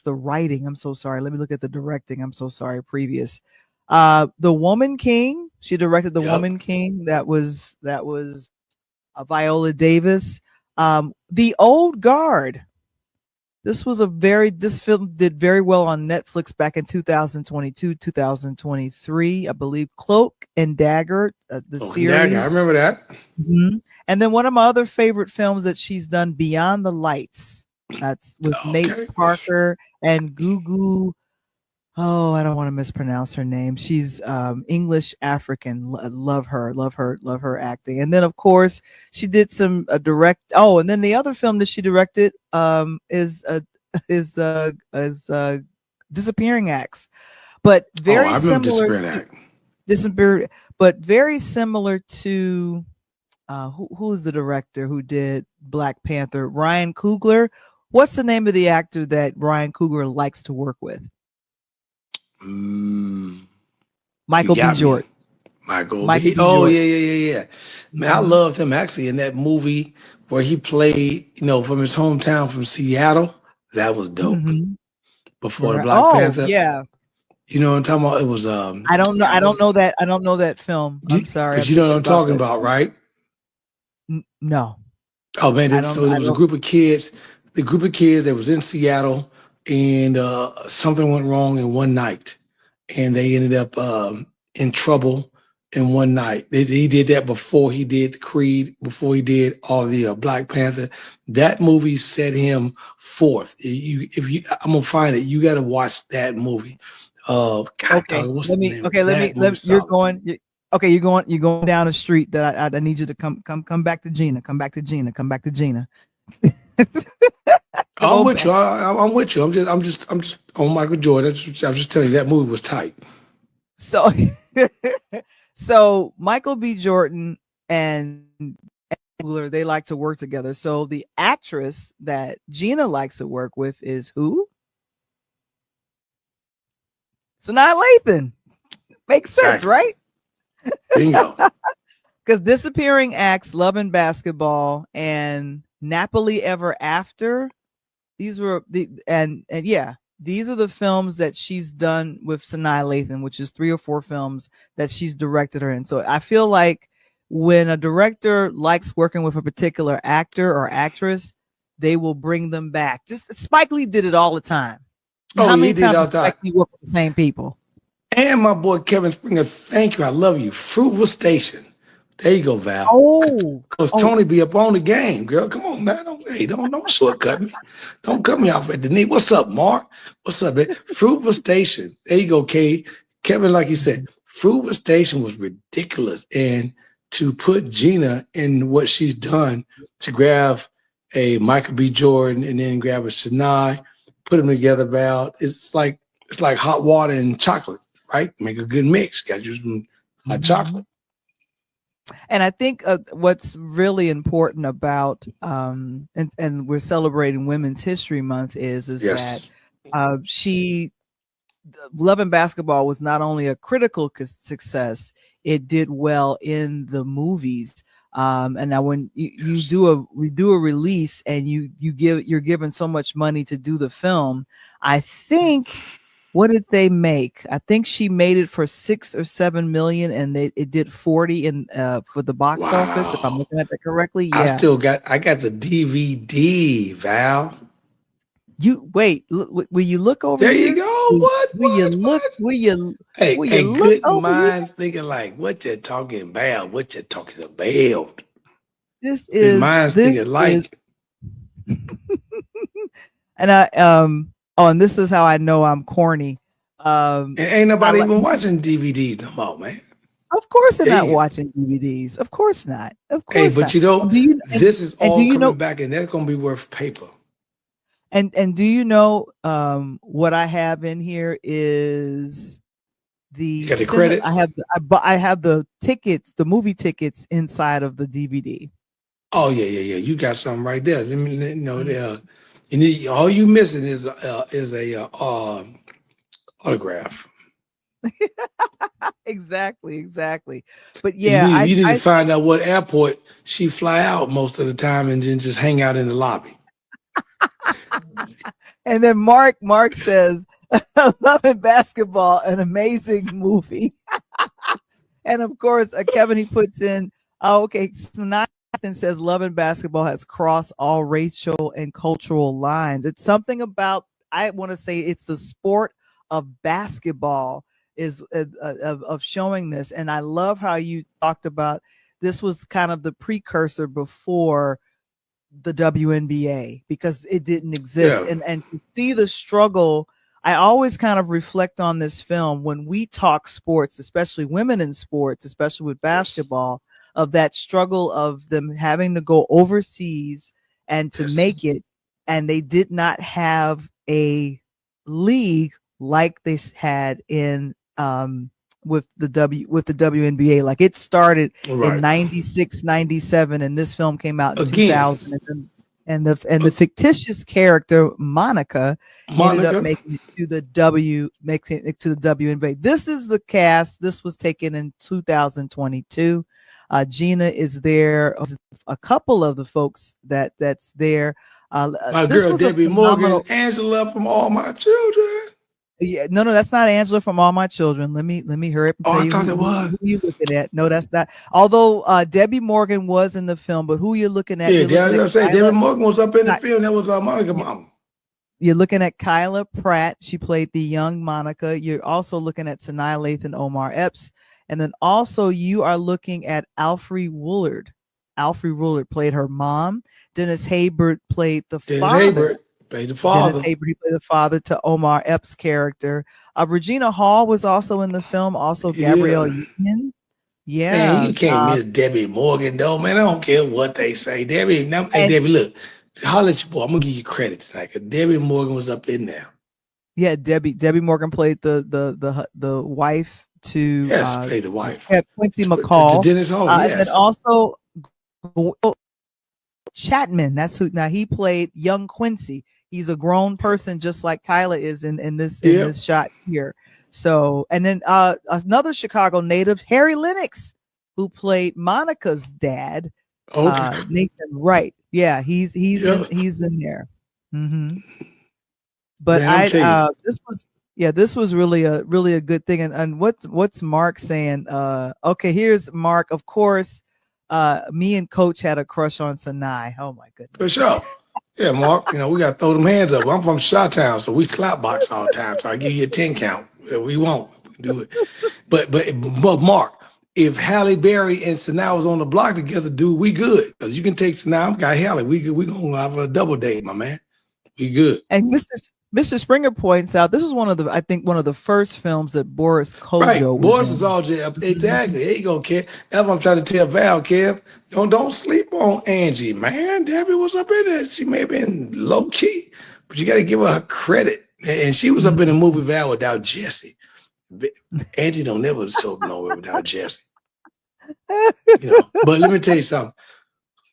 writing. I'm so sorry. Let me look at the directing. I'm so sorry. Previous, The Woman King. She directed The Woman King. That was Viola Davis. The Old Guard. This film did very well on Netflix back in 2022, 2023, I believe. Cloak and Dagger, the series. Dagger, I remember that. And then one of my other favorite films that she's done, Beyond the Lights. That's with Nate Parker and Gugu. Oh, I don't want to mispronounce her name. She's English African. Love her acting. And then of course she did some direct. Oh, and then the other film that she directed is Disappearing Acts, but very similar. But very similar to who is the director who did Black Panther? Ryan Coogler. What's the name of the actor that Ryan Coogler likes to work with? Michael B. Jordan. Michael B. Oh, yeah. Man, I loved him actually in that movie where he played, from his hometown from Seattle. That was dope. Before the Black Panther. Yeah. You know what I'm talking about? It was I don't know. I don't know that film. I'm sorry. But you know what I'm talking about, right? No. Oh man, there was a group of kids. The group of kids that was in Seattle, and something went wrong in one night, and they ended up in trouble in one night. He did that before he did Creed, before he did all the Black Panther. That movie set him forth. I'm gonna find it. You got to watch that movie. God, okay. Dog, what's let the me. name Okay. of Let that me. Let movie? you're going. Okay. You're going down the street. That I need you to come back to Gina. Come back to Gina. Come back to Gina. I'm with you. I'm with you. I'm just on Michael Jordan. I'm just telling you that movie was tight. So, so Michael B. Jordan and Coogler, they like to work together. So the actress that Gina likes to work with is who? Sanaa Lathan. Makes sense, right? Bingo. Because Disappearing Acts, Love and Basketball, and Napoli Ever After. These were these are the films that she's done with Sanaa Lathan, which is 3 or 4 films that she's directed her in. So I feel like when a director likes working with a particular actor or actress, they will bring them back. Just Spike Lee did it all the time. How many times does Spike Lee work with the same people? And my boy Kevin Springer, thank you. I love you. Fruitvale Station. There you go, Val. Because Tony be up on the game, girl. Come on, man. Don't shortcut me. Don't cut me off at the knee. What's up, Mark? What's up, man? Fruitvale Station. There you go, Kay. Kevin, like you said, Fruitvale Station was ridiculous. And to put Gina in what she's done to grab a Michael B. Jordan and then grab a Sanaa, put them together, Val, it's like hot water and chocolate, right? Make a good mix. Got you some hot chocolate. And I think what's really important about and we're celebrating Women's History Month is that Love and Basketball was not only a critical success, it did well in the movies. And now when you do a release and you're given so much money to do the film, I think What did they make? I think she made it for 6 or 7 million, and it did 40 in for the box office. If I'm Wow. looking at that correctly, I yeah. still got the DVD, Val. You wait. Will you look over There you here? go. What? Will you look? Will you? Hey, Will you a look good over here? mind thinking like, what you talking about? What you talking about? This Good is minds this thinking is, like. and and this is how I know I'm corny. And ain't nobody even watching DVDs no more, man. Of course they're There not you go. watching DVDs. Of course not. Of Hey, course but not. you know, this is and do all you coming know back, and that's gonna be worth paper. and do you know what I have in here is You got the credits? I have the tickets, the movie tickets inside of the DVD. Oh yeah. You got something right there. Let me you know there. You need all you missing is a autograph. Exactly. But You yeah, need to I find out what airport she fly out most of the time, and then just hang out in the lobby. and then Mark says, "Love and Basketball, an amazing movie." And of course, Kevin, he puts in, oh, okay, so Nathan says Love and Basketball has crossed all racial and cultural lines. It's something about, I want to say it's the sport of basketball is of showing this. And I love how you talked about this was kind of the precursor before the WNBA because it didn't exist. Yeah. And to see the struggle, I always kind of reflect on this film when we talk sports, especially women in sports, especially with basketball, of that struggle of them having to go overseas and to make it. And they did not have a league like they had in with the WNBA. Like it started in 96, 97, and this film came out in 2000. And the fictitious character Monica ended up making it to the WNBA. This is the cast. This was taken in 2022. Gina is there. A couple of the folks that's there. My girl Debbie Morgan, Angela from All My Children. Yeah, no, that's not Angela from All My Children. Let me hurry up and tell you. I thought it was. Who you looking at? No, that's not. Although Debbie Morgan was in the film, but who you're looking at? Yeah, I'm saying Debbie Morgan was up in the film. That was Monica Mama. You're looking at Kyla Pratt. She played the young Monica. You're also looking at Sanaa Lathan, Omar Epps, and then also you are looking at Alfre Woolard. Alfre Woolard played her mom. Dennis Haysbert played the father. Played the father. Dennis Haysbert, he played the father to Omar Epps' character. Regina Hall was also in the film. Also Gabrielle Union. Yeah, man, you can't miss Debbie Morgan though, man. I don't care what they say. Debbie, Debbie, look, holler at your boy. I'm gonna give you credit tonight because Debbie Morgan was up in there. Yeah, Debbie Morgan played the wife to played the wife. Quincy McCall. To Dennis Hall, yes. And then also Chapman. That's who. Now he played young Quincy. He's a grown person, just like Kyla is in this shot here. So, and then another Chicago native, Harry Lennox, who played Monica's dad, Nathan Wright. Yeah, he's in there. Mm-hmm. But man, this was really a good thing. And what's Mark saying? Okay, here's Mark. Of course, me and Coach had a crush on Sanaa. Oh my goodness. For sure. Yeah, Mark, we got to throw them hands up. I'm from Chi-Town, so we slap box all the time. So I give you a 10 count. We won't. We can do it. But Mark, if Halle Berry and Sanaa was on the block together, dude, we good. Because you can take Sanaa, I've got Halle. We going to have a double date, my man. We good. And Mr. Springer points out this is one of the first films that Boris Kodjoe was Boris in. is all exactly. There you go, Kev. That's what I'm trying to tell Val, Kev. Don't sleep on Angie, man. Debbie was up in there. She may have been low key, but you got to give her credit. And she was up in the movie Val without Jesse. Angie don't never show nowhere without Jesse. But let me tell you something.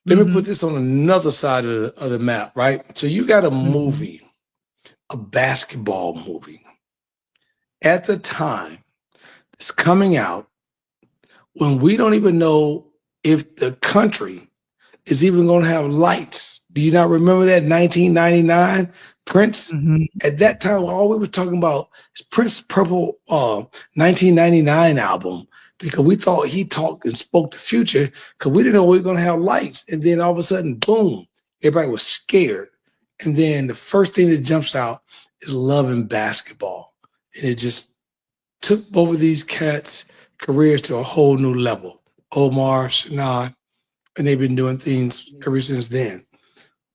Let me put this on another side of the map, right? So you got a movie. A basketball movie at the time it's coming out when we don't even know if the country is even going to have lights. Do you not remember that 1999 Prince, at that time, all we were talking about is Prince Purple 1999 album, because we thought he talked and spoke the future, because we didn't know we were going to have lights. And then all of a sudden, boom, everybody was scared. And then the first thing that jumps out is Love and Basketball. And it just took both of these cats' careers to a whole new level. Omar, Sanaa, and they've been doing things ever since then.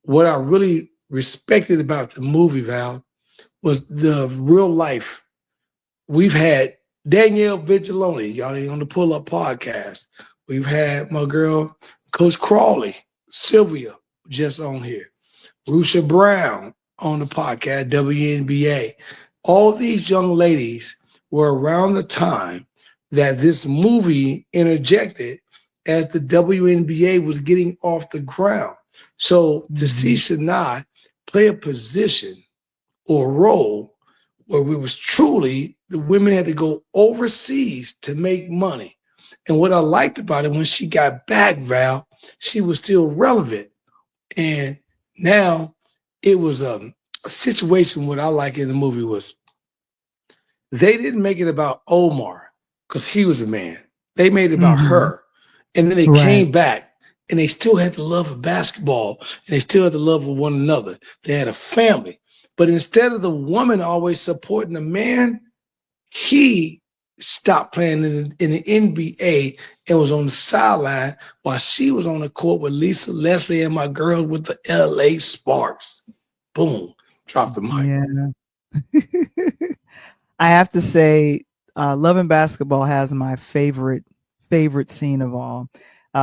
What I really respected about the movie, Val, was the real life. We've had Danielle Vigilante, y'all ain't on the Pull Up podcast. We've had my girl, Coach Crawley, Sylvia, just on here. Rusha Brown on the podcast, WNBA. All these young ladies were around the time that this movie interjected as the WNBA was getting off the ground. So to see Sanaa play a position or role where we was truly, the women had to go overseas to make money. And what I liked about it, when she got back, Val, she was still relevant. And now it was a situation. What I like in the movie was they didn't make it about Omar because he was a man. They made it about her. And then they came back and they still had the love of basketball and they still had the love of one another. They had a family. But instead of the woman always supporting the man, he stopped playing in the NBA and was on the sideline while she was on the court with Lisa Leslie and my girls with the LA Sparks. Boom. Drop the mic. Yeah. I have to say, Love and Basketball has my favorite scene of all,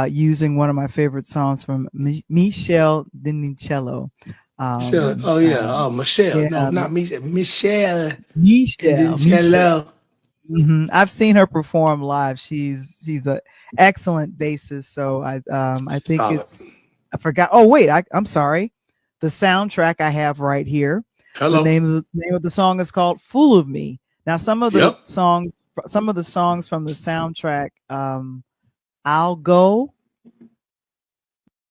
using one of my favorite songs from Michelle Dinicello. Michelle, Michelle. Yeah, No, not Michelle. Michelle. Michelle. I've seen her perform live. She's an excellent bassist. So I think I forgot. Oh wait, I'm sorry. The soundtrack I have right here. Hello. The name of the song is called "Fool of Me." Now some of the songs from the soundtrack, "I'll Go."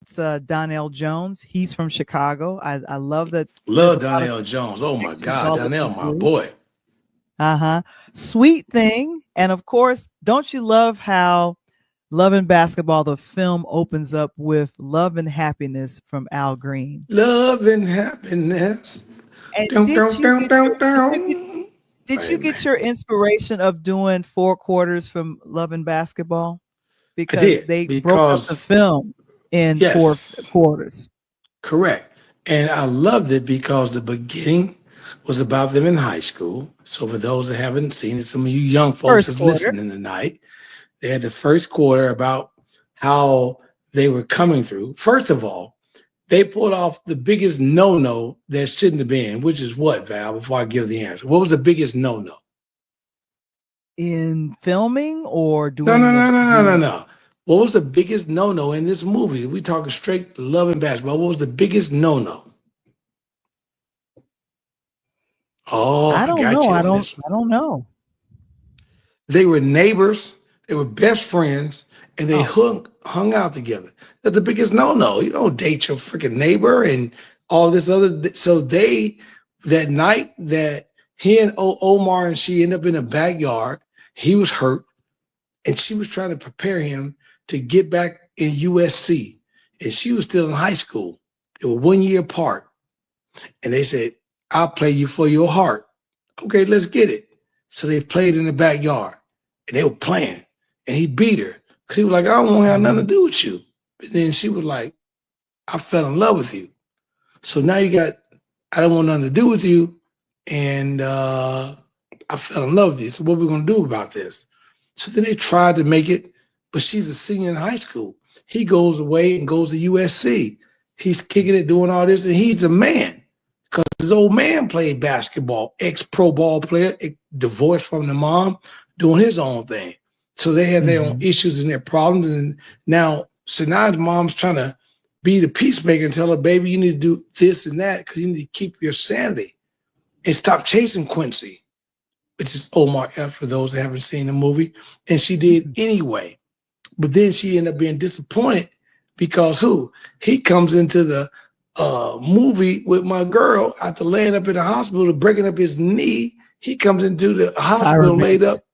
It's Donnell Jones. He's from Chicago. I love that. Love Donnell Jones. Oh my God, Donnell, my boy. Sweet Thing. And of course, don't you love how Love and Basketball, the film, opens up with Love and Happiness from Al Green? Love and Happiness. And did you get your inspiration of doing 4 quarters from Love and Basketball? Because they broke up the film in 4 quarters. Correct. And I loved it because the beginning was about them in high school. So for those that haven't seen it, some of you young folks that's listening tonight, they had the first quarter about how they were coming through. First of all, they pulled off the biggest no-no that shouldn't have been, which is what, Val, before I give the answer? What was the biggest no-no? In filming or doing? No. What was the biggest no-no in this movie? We talking straight Love and Basketball. What was the biggest no-no? Oh, I don't know. I don't know. They were neighbors. They were best friends, and they hung out together. That's the biggest no-no. You don't date your freaking neighbor and all this other. So that night that he and Omar and she ended up in a backyard, he was hurt, and she was trying to prepare him to get back in USC, and she was still in high school. They were 1 year apart, and they said, "I'll play you for your heart." Okay, let's get it. So they played in the backyard, and they were playing, and he beat her because he was like, "I don't want to have nothing to do with you." But then she was like, "I fell in love with you." So now you got, "I don't want nothing to do with you," and I fell in love with you. So what are we gonna do about this? So then they tried to make it, but she's a senior in high school. He goes away and goes to USC. He's kicking it, doing all this, and he's a man. Because his old man played basketball, ex-pro ball player, divorced from the mom, doing his own thing. So they had their own issues and their problems. And now Sanaa's mom's trying to be the peacemaker and tell her, "Baby, you need to do this and that because you need to keep your sanity and stop chasing Quincy," which is Omar F. for those that haven't seen the movie. And she did anyway. But then she ended up being disappointed because he comes into the movie with my girl after laying up in the hospital, breaking up his knee. He comes into the hospital Tyra laid Banks. up.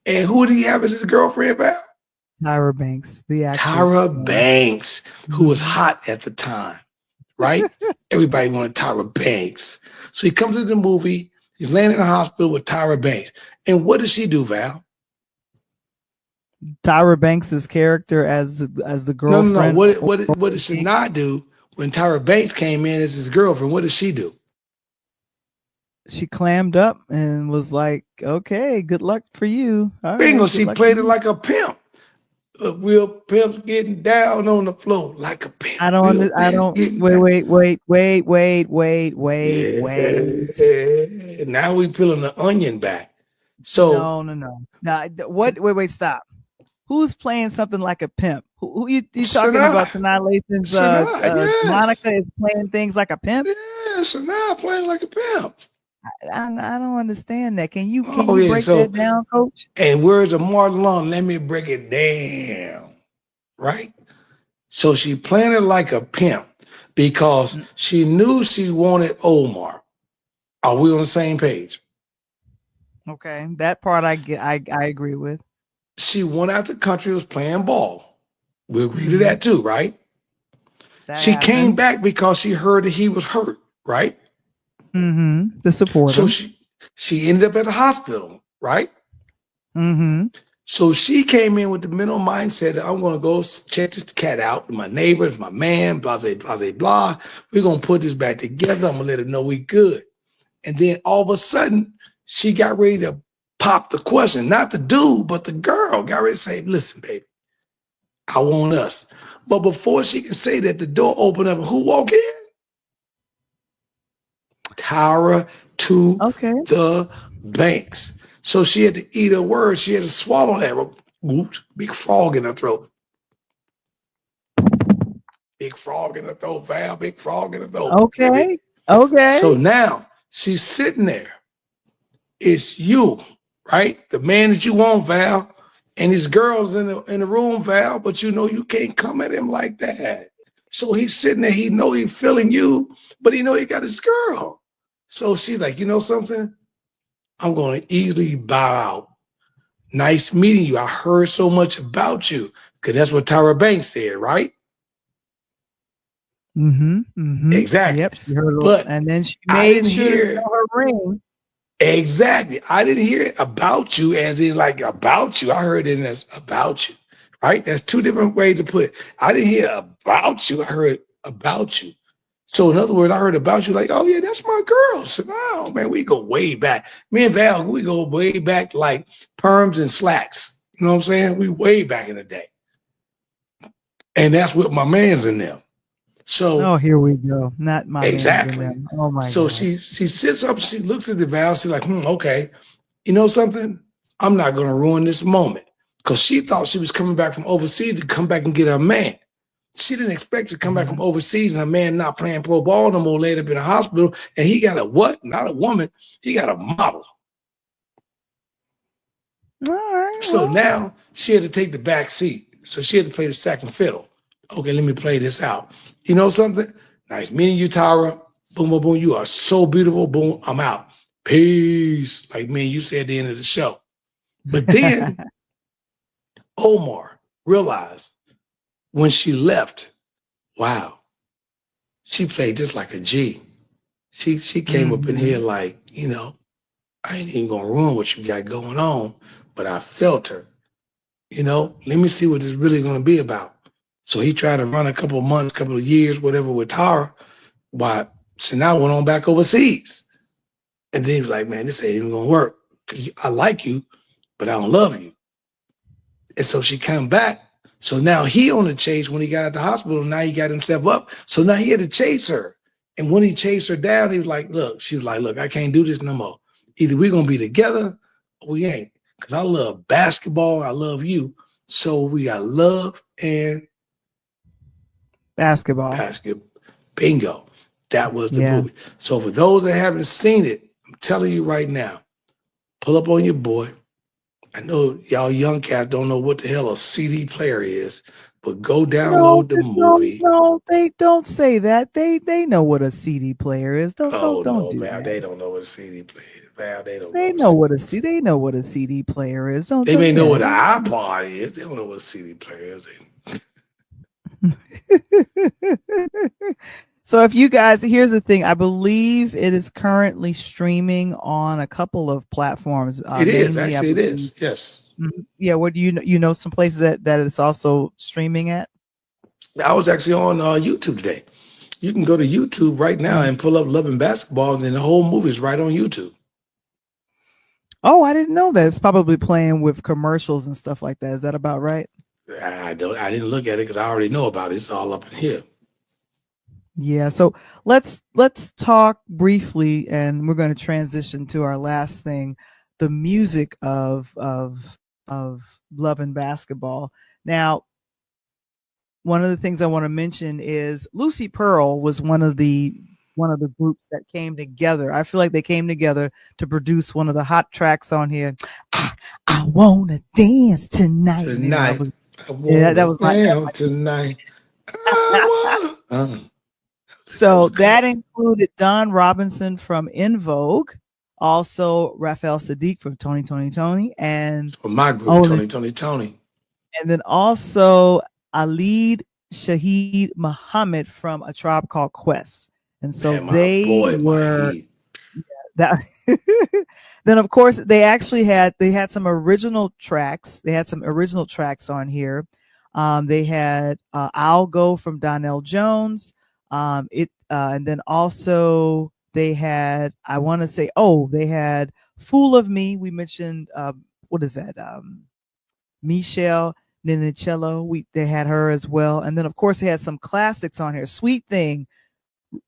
And who did he have as his girlfriend, Val? Tyra Banks, the actress. Tyra Banks, who was hot at the time, right? Everybody wanted Tyra Banks. So he comes into the movie. He's laying in the hospital with Tyra Banks. And what does she do, Val? Tyra Banks's character as the girlfriend. No. What did Sanaa do when Tyra Banks came in as his girlfriend? What did she do? She clammed up and was like, "Okay, good luck for you." All Bingo. right, She played it like a pimp. A real pimp getting down on the floor like a pimp. I don't. Wait. Now we peeling the onion back. So no. Now, what? Wait. Stop. Who's playing something like a pimp? Who you talking about? Sanaa Lathan's yes. Monica is playing things like a pimp. Yeah, Sanaa playing like a pimp. I don't understand that. Can you break that down, Coach? And words of Martin Long, let me break it down. Right? So she playing it like a pimp because she knew she wanted Omar. Are we on the same page? Okay, that part I agree with. She went out the country, was playing ball. We agree to that too, right? She came back because she heard that he was hurt, right? Mm-hmm. The support. So she ended up at the hospital, right? Mm-hmm. So she came in with the mental mindset that I'm going to go check this cat out with my neighbors, my man, blah, blah, blah. We're going to put this back together. I'm going to let her know we good. And then all of a sudden, she got ready to pop the question. Not the dude, but the girl got ready to say, listen, baby, I want us. But before she could say that, the door opened up. Who walked in? Tyra to the Banks. So she had to eat her words. She had to swallow that. Oops, big frog in her throat. Big frog in her throat, Val. Big frog in her throat. Okay. So now she's sitting there. It's you, right? The man that you want, Val. And his girl's in the room, Val, but you know you can't come at him like that. So he's sitting there. He know he's feeling you, but he know he got his girl. So she's like, you know something? I'm going to easily bow out. Nice meeting you. I heard so much about you. Because that's what Tyra Banks said, right? Mm-hmm. Exactly. Yep. She heard but and then she made sure to show her ring. Exactly. I didn't hear it about you as in like about you. I heard it as about you, right? That's two different ways to put it. I didn't hear about you. I heard about you. So in other words, I heard about you like, oh yeah, that's my girl. So now, man, we go way back. Me and Val, we go way back like perms and slacks. You know what I'm saying? We way back in the day. And that's what my man's in them. So here we go. Not my exactly. man's in them. Oh my so gosh. she sits up, she looks at the Val, she's like, okay, you know something? I'm not gonna ruin this moment. Because she thought she was coming back from overseas to come back and get her man. She didn't expect to come back from overseas and her man not playing pro ball no more, laid up in the hospital, and he got a what? Not a woman, he got a model. All right. So now she had to take the back seat. So she had to play the second fiddle. Okay, let me play this out. You know something? Nice meeting you, Tyra. Boom, boom, boom. You are so beautiful. Boom, I'm out. Peace. Like me and you said at the end of the show. But then Omar realized when she left, wow, she played just like a G. She came up in here like, you know, I ain't even gonna ruin what you got going on, but I felt her. You know, let me see what this is really gonna be about. So he tried to run a couple of months, couple of years, whatever with Tara. Why? So now I went on back overseas. And then he was like, man, this ain't even gonna work. Because I like you, but I don't love you. And so she came back. So now he on the chase when he got out the hospital. Now he got himself up. So now he had to chase her. And when he chased her down, he was like, look, she was like, look, I can't do this no more. Either we're gonna be together or we ain't. Because I love basketball. I love you. So we got love and basketball. Bingo. That was the movie. So for those that haven't seen it, I'm telling you right now, pull up on your boy. I know y'all young cats don't know what the hell a CD player is, but go No, download the movie. no, they don't say that. They know what a CD player is. Don't Oh no, do Val, that. they don't know what a CD player is. Val, they don't They know. know what a CD. They know what a CD player is. Don't They may know what an yeah. iPod is. They don't know what a CD player is. So if you guys, here's the thing. I believe it is currently streaming on a couple of platforms. It is actually. It is. Yes. Yeah. What do you know some places that it's also streaming at? I was actually on YouTube today. You can go to YouTube right now and pull up Love and Basketball, and then the whole movie is right on YouTube. Oh, I didn't know that. It's probably playing with commercials and stuff like that. Is that about right? I didn't look at it because I already know about it. It's all up in here. Yeah, so let's talk briefly, and we're going to transition to our last thing, the music of Love and Basketball. Now, one of the things I want to mention is Lucy Pearl was one of the groups that came together. I feel like they came together to produce one of the hot tracks on here. I wanna dance tonight. Tonight, that was my tonight. So that included Don Robinson from In Vogue, also Raphael Sadiq from Tony, and for my group, Tony, and then also Alid Shaheed Muhammad from A Tribe Called Quest. And so they were that. Then of course they had some original tracks. They had some original tracks on here. They had I'll Go from Donnell Jones. And then also they had, I want to say, they had Fool of Me. We mentioned what is that? Michelle Ninicello. They had her as well. And then of course they had some classics on here. Sweet Thing,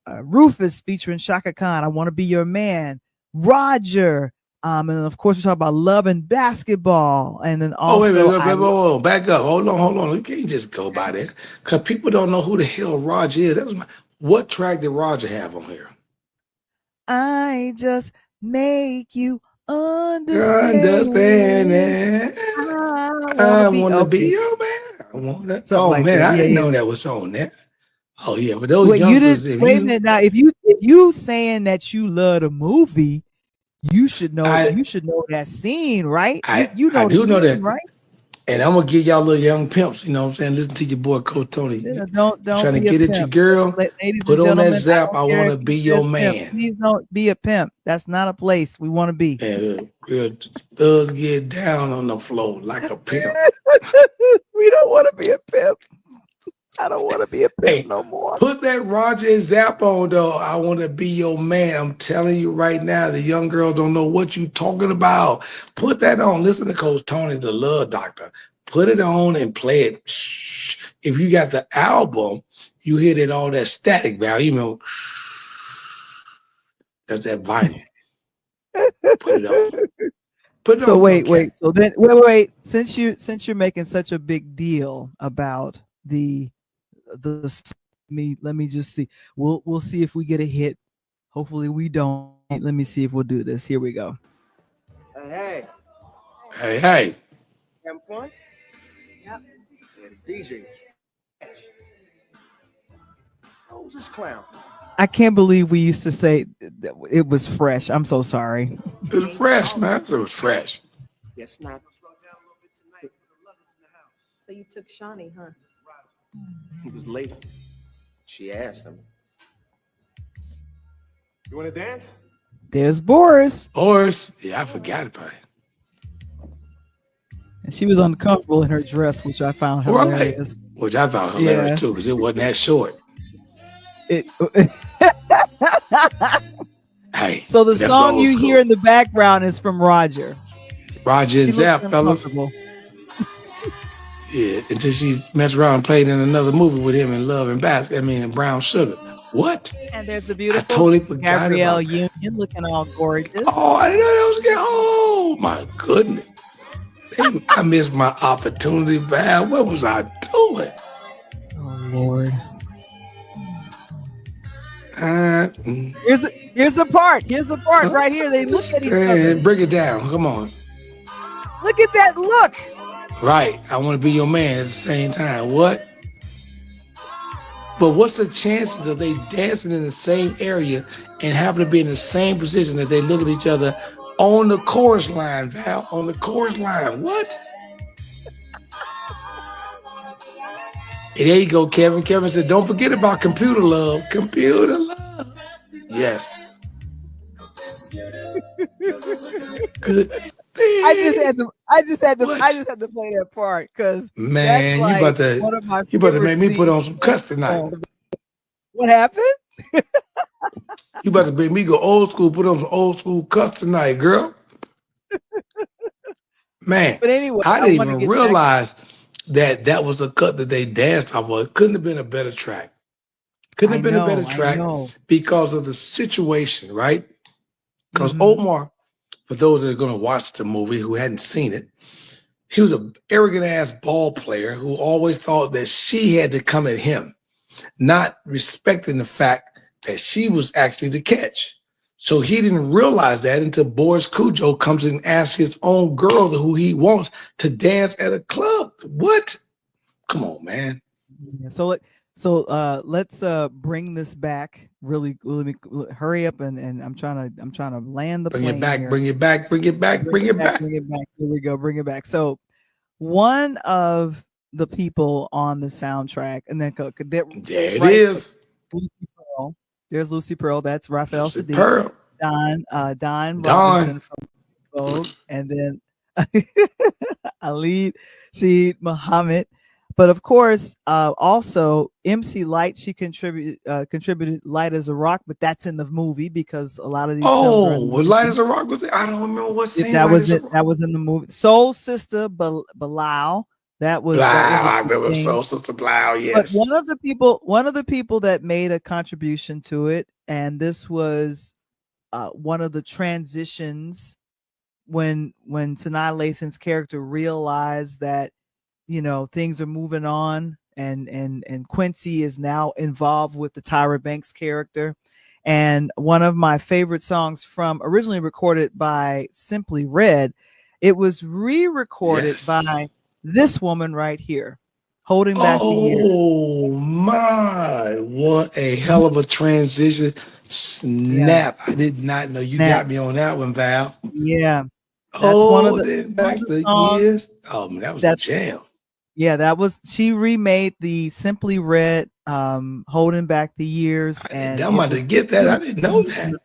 Rufus featuring Shaka Khan, I Want to Be Your Man, Roger, and then of course we talk about Love and Basketball, and then also wait, back up, hold on, you can't just go by that because people don't know who the hell Roger is. What track did Roger have on here? I just make you understand it. I want to be your man. I want that. Oh like man, I didn't know that was on there. Oh yeah, but those youngsters. Wait a minute now. If you saying that you love the movie, you should know. You should know that scene, right? You know, I do know that, right? And I'm gonna give y'all little young pimps. You know what I'm saying? Listen to your boy Coach Tony. Don't trying to get at your girl. Put on that zap. I want to be your man. Please don't be a pimp. That's not a place we want to be. And thugs get down on the floor like a pimp. We don't want to be a pimp. I don't want to be a pimp no more. Put that Roger and Zapp on though. I want to be your man. I'm telling you right now, the young girls don't know what you talking about. Put that on. Listen to Coach Tony, the Love Doctor. Put it on and play it. If you got the album, you hear that all that static value. You know, that's that vinyl. Put it on. Put it so on. Wait. So then wait. Since you're making such a big deal about let me just see. We'll see if we get a hit. Hopefully we don't. Let me see if we'll do this. Here we go. Hey. Having fun? Yep. Yeah, the DJ. Who's this clown? I can't believe we used to say it was fresh. I'm so sorry. It was fresh, man. It was fresh. Yes, not. So you took Shawnee, huh? He was late. She asked him. You want to dance? There's Boris. Yeah, I forgot about it. And she was uncomfortable in her dress, which I found hilarious. Right. Which I found hilarious too, because it wasn't that short. Hey. So the song you hear in the background is from Roger. Roger and Zapp, fellas. Yeah, until she messed around and played in another movie with him in Love and Basketball. In Brown Sugar. What? And there's a beautiful I totally forgot Gabrielle Union looking all gorgeous. Oh, I didn't know that was good. Oh my goodness. I missed my opportunity, Val. What was I doing? Oh Lord. Here's the part. Here's the part right here. They look at each other. Break it down. Come on. Look at that look. Right. I want to be your man at the same time. What? But what's the chances of they dancing in the same area and happen to be in the same position that they look at each other on the chorus line, Val? On the chorus line. What? And there you go, Kevin. Kevin said, don't forget about computer love. Computer love. Yes. Good. I just had to play that part because man, that's like you about to make me put on some cuss tonight. What happened? You about to make me go old school, put on some old school cuss tonight, girl. Man, but anyway, I didn't even realize that was the cut that they danced off of. It couldn't have been a better track. Couldn't have been a better track because of the situation, right? Because Omar, for those that are going to watch the movie who hadn't seen it, he was an arrogant ass ball player who always thought that she had to come at him, not respecting the fact that she was actually the catch. So he didn't realize that until Boris Cujo comes and asks his own girl who he wants to dance at a club. What? Come on, man. So let's bring this back. Really, hurry up and I'm trying to land the plane here. Bring it back. Here we go. Bring it back. So one of the people on the soundtrack, and then there it is. Lucy Pearl. There's Lucy Pearl. That's Raphael Sadiq. Pearl. Don Robinson from Vogue, and then Ali Sheed Muhammad. But of course, also MC Light, she contributed Light as a Rock, but that's in the movie because a lot of these. Was Light as a Rock? I don't remember what scene. That was it. That was in the movie. Soul Sister Bilal. That was. I remember Soul Sister Bilal. Yes. But one of the people that made a contribution to it, and this was one of the transitions when Sanaa Lathan's character realized that, you know, things are moving on, and Quincy is now involved with the Tyra Banks character. And one of my favorite songs from originally recorded by Simply Red, it was re-recorded by this woman right here, Holding Back the Years. Oh my, what a hell of a transition. Snap. I did not know you got me on that one, Val. Yeah. That's one of the years. Oh man, that was a jam. Yeah, that was, she remade the Simply Red Holding Back the Years. And I'm about to get that. I didn't know that.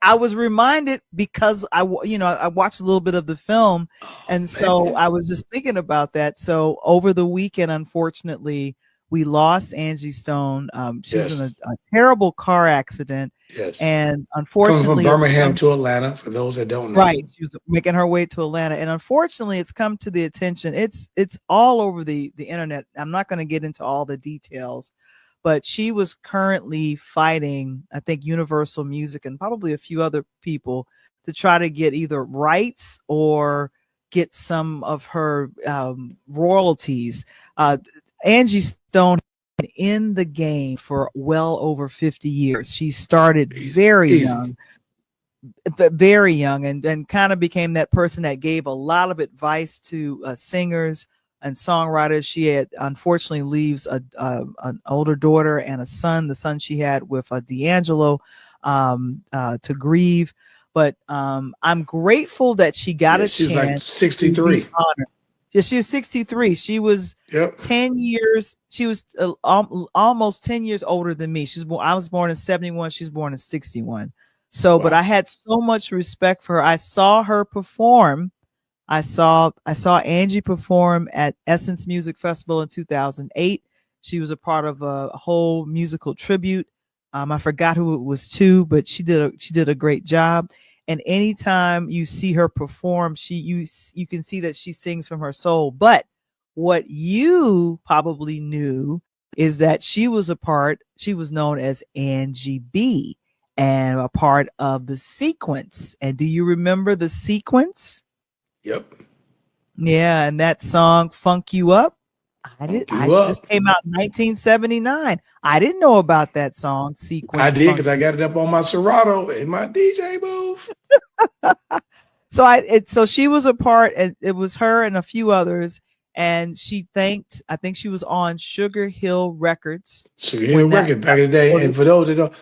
I was reminded because I watched a little bit of the film, and so I was just thinking about that. So over the weekend, unfortunately, we lost Angie Stone. She was in a terrible car accident. Yes. And unfortunately, from Birmingham to Atlanta, for those that don't know. Right. She was making her way to Atlanta. And unfortunately, it's come to the attention. It's all over the internet. I'm not going to get into all the details, but she was currently fighting, I think, Universal Music and probably a few other people to try to get either rights or get some of her royalties. Angie Stone in the game for well over 50 years. She started very young, and kind of became that person that gave a lot of advice to singers and songwriters. She had unfortunately leaves an older daughter and a son, the son she had with D'Angelo, to grieve. But I'm grateful that she got a chance. She was like 63. She was 63. She was 10 years. She was almost 10 years older than me. I was born in 71. She's born in 61. So, but I had so much respect for her. I saw her perform. I saw Angie perform at Essence Music Festival in 2008. She was a part of a whole musical tribute. I forgot who it was to, but she did a great job. And anytime you see her perform, you can see that she sings from her soul. But what you probably knew is that she was known as Angie B, and a part of the Sequence. And do you remember the Sequence? Yep. Yeah, and that song "Funk You Up." This came out in 1979. I didn't know about that song Sequence. I did because I got it up on my Serato in my DJ booth. So she was a part, and it was her and a few others. and she thanked. I think she was on Sugar Hill Records. Sugar Hill Records back in the day. And for those that don't,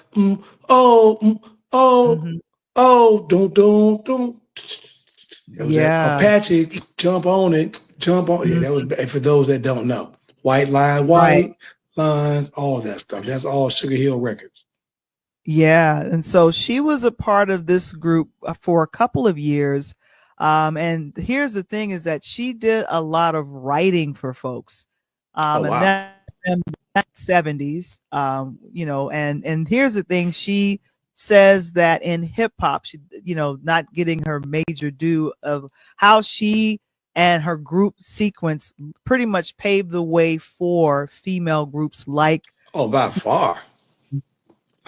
don't. That was that Apache, jump on it, jump on. Yeah, that was, and for those that don't know, white lines, all that stuff. That's all Sugar Hill Records. Yeah, and so she was a part of this group for a couple of years. And here's the thing: is that she did a lot of writing for folks, and that's in the 70s. You know, and here's the thing: she says that in hip hop, she, you know, not getting her major due of how she and her group Sequence pretty much paved the way for female groups like by far,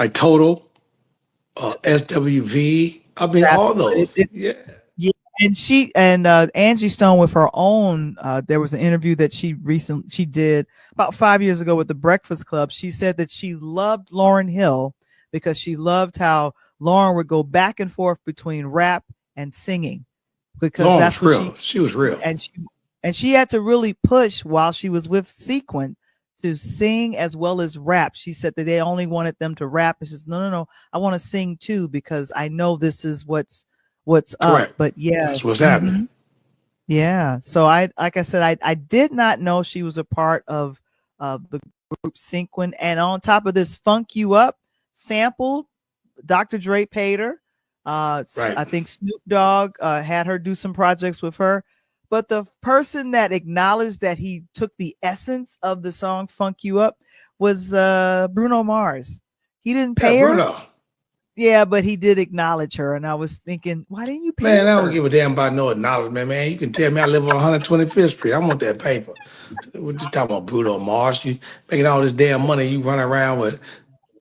like Total, SWV. I mean, all those. Yeah. And she and Angie Stone with her own. There was an interview that she did about 5 years ago with the Breakfast Club. She said that she loved Lauryn Hill because she loved how Lauryn would go back and forth between rap and singing, because Lauren that's was what real. She was real, and she had to really push while she was with Sequin to sing as well as rap. She said that they only wanted them to rap, and she says, no, I want to sing too, because I know this is what's correct. up. But yeah, that's what's happening. Yeah. So I did not know she was a part of the group Sequin, and on top of this, Funk You Up sampled. Dr. Dre paid her. I think Snoop Dogg had her do some projects with her. But the person that acknowledged that he took the essence of the song Funk You Up was Bruno Mars. He didn't pay her. Bruno. Yeah, but he did acknowledge her. And I was thinking, why didn't you pay her? Man, I don't give a damn about no acknowledgement, man. You can tell me I live on 125th Street. I want that paper. What you talking about, Bruno Mars? You making all this damn money, you run around with,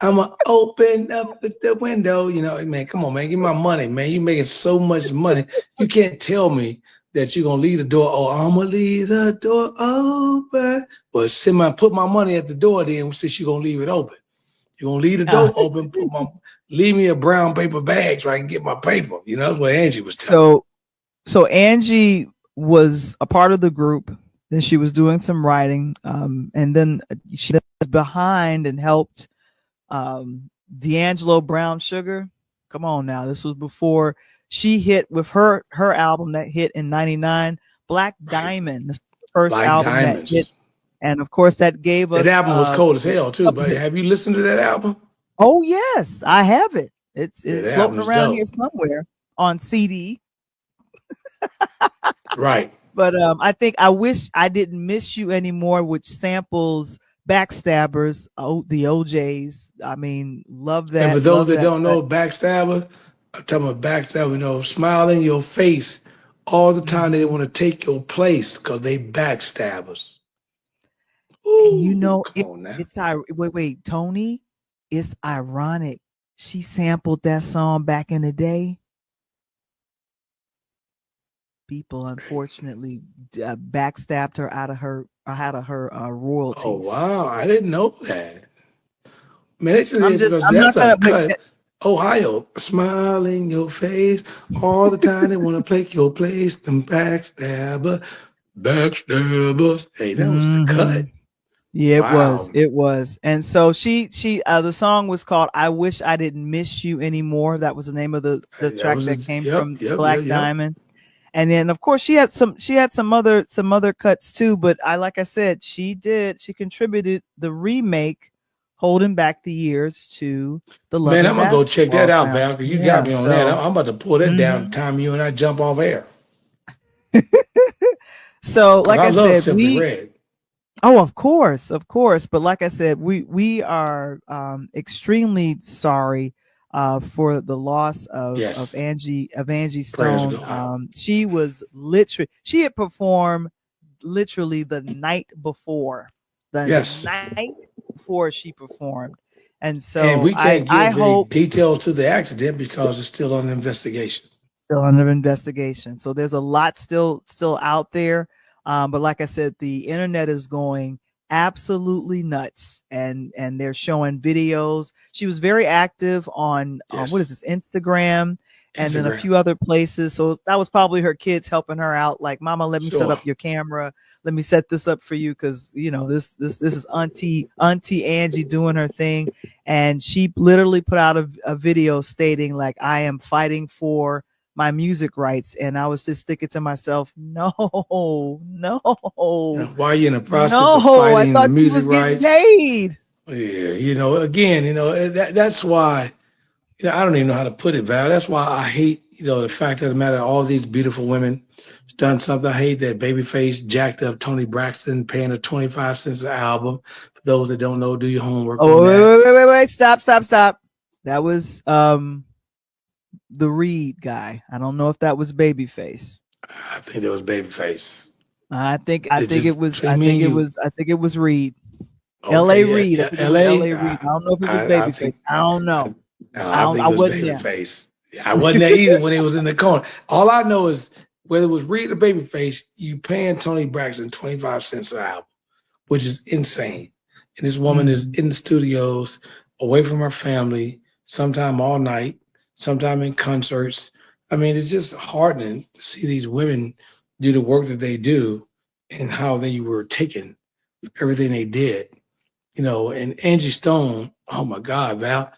I'm going to open up the window. You know, man, come on, man. Give me my money, man. You making so much money. You can't tell me that you're going to leave the door. Oh, I'm going to leave the door open. Well, put my money at the door then, since you're going to leave it open. You're going to leave the door open, leave me a brown paper bag so I can get my paper. You know, that's what Angie was telling me. So Angie was a part of the group. Then she was doing some writing. And then she was behind and helped D'Angelo Brown Sugar. Come on now. This was before she hit with her album that hit in 99, Black Diamond. This was the first album that hit. And of course that gave us. That album was cold as hell too, but have you listened to that album? Oh yes, I have it. It's floating around here somewhere on CD. Right. But I think I Wish I Didn't Miss You Anymore, which samples Backstabbers, the OJs. I mean, love that. And for those that don't know, Backstabber, I'm talking about Backstabber, you know, smile in your face all the time. They want to take your place because they backstabbers. Ooh, you know, wait, Tony, it's ironic. She sampled that song back in the day. People unfortunately backstabbed her out of her royalties. Oh wow, I didn't know that. Man, I'm not gonna cut. Ohio, smile in your face all the time. They want to take your place. Them backstabbers. Hey, that was the cut. Yeah, it was. And so she the song was called I Wish I Didn't Miss You Anymore. That was the name of the track that came from Black Diamond. And then of course she had some other cuts too, but like I said, she contributed the remake Holding Back the Years to the Love. Man, I'm gonna go check that out, Val, because you got me on that. I'm about to pull that down the time you and I jump off air. So like I said, Simply Red. Oh, of course. But like I said, we are extremely sorry for the loss of Angie Stone. She had performed literally the night before. The night before she performed. And so we can't give details to the accident because it's still under investigation. Still under investigation. So there's a lot still out there. But like I said, the internet is going absolutely nuts. And they're showing videos. She was very active on what is this, Instagram, and then a few other places. So that was probably her kids helping her out. Like, Mama, let me set up your camera. Let me set this up for you, because this is Auntie Angie doing her thing. And she literally put out a video stating, like, I am fighting for my music rights. And I was just thinking to myself, no. Why are you in the process of fighting the music rights? Paid. Yeah, again, that's why, I don't even know how to put it, Val. That's why I hate, the fact of the matter, all these beautiful women done something. I hate that Babyface jacked up Tony Braxton, paying her 25 cents an album. For those that don't know, do your homework. Wait. Stop. That was the Reed guy. I don't know if that was Babyface. I think it was Babyface. I think it was Reed. Okay, L.A. Reid. L.A. Reid. I don't know if it was Babyface. I don't know. I wasn't Babyface. I wasn't there either when it was in the corner. All I know is whether it was Reed or Babyface, you paying Tony Braxton 25 cents an album, which is insane. And this woman is in the studios, away from her family, sometime all night, sometime in concerts. I mean, it's just heartening to see these women do the work that they do and how they were taken, everything they did. And Angie Stone, oh my God, Val,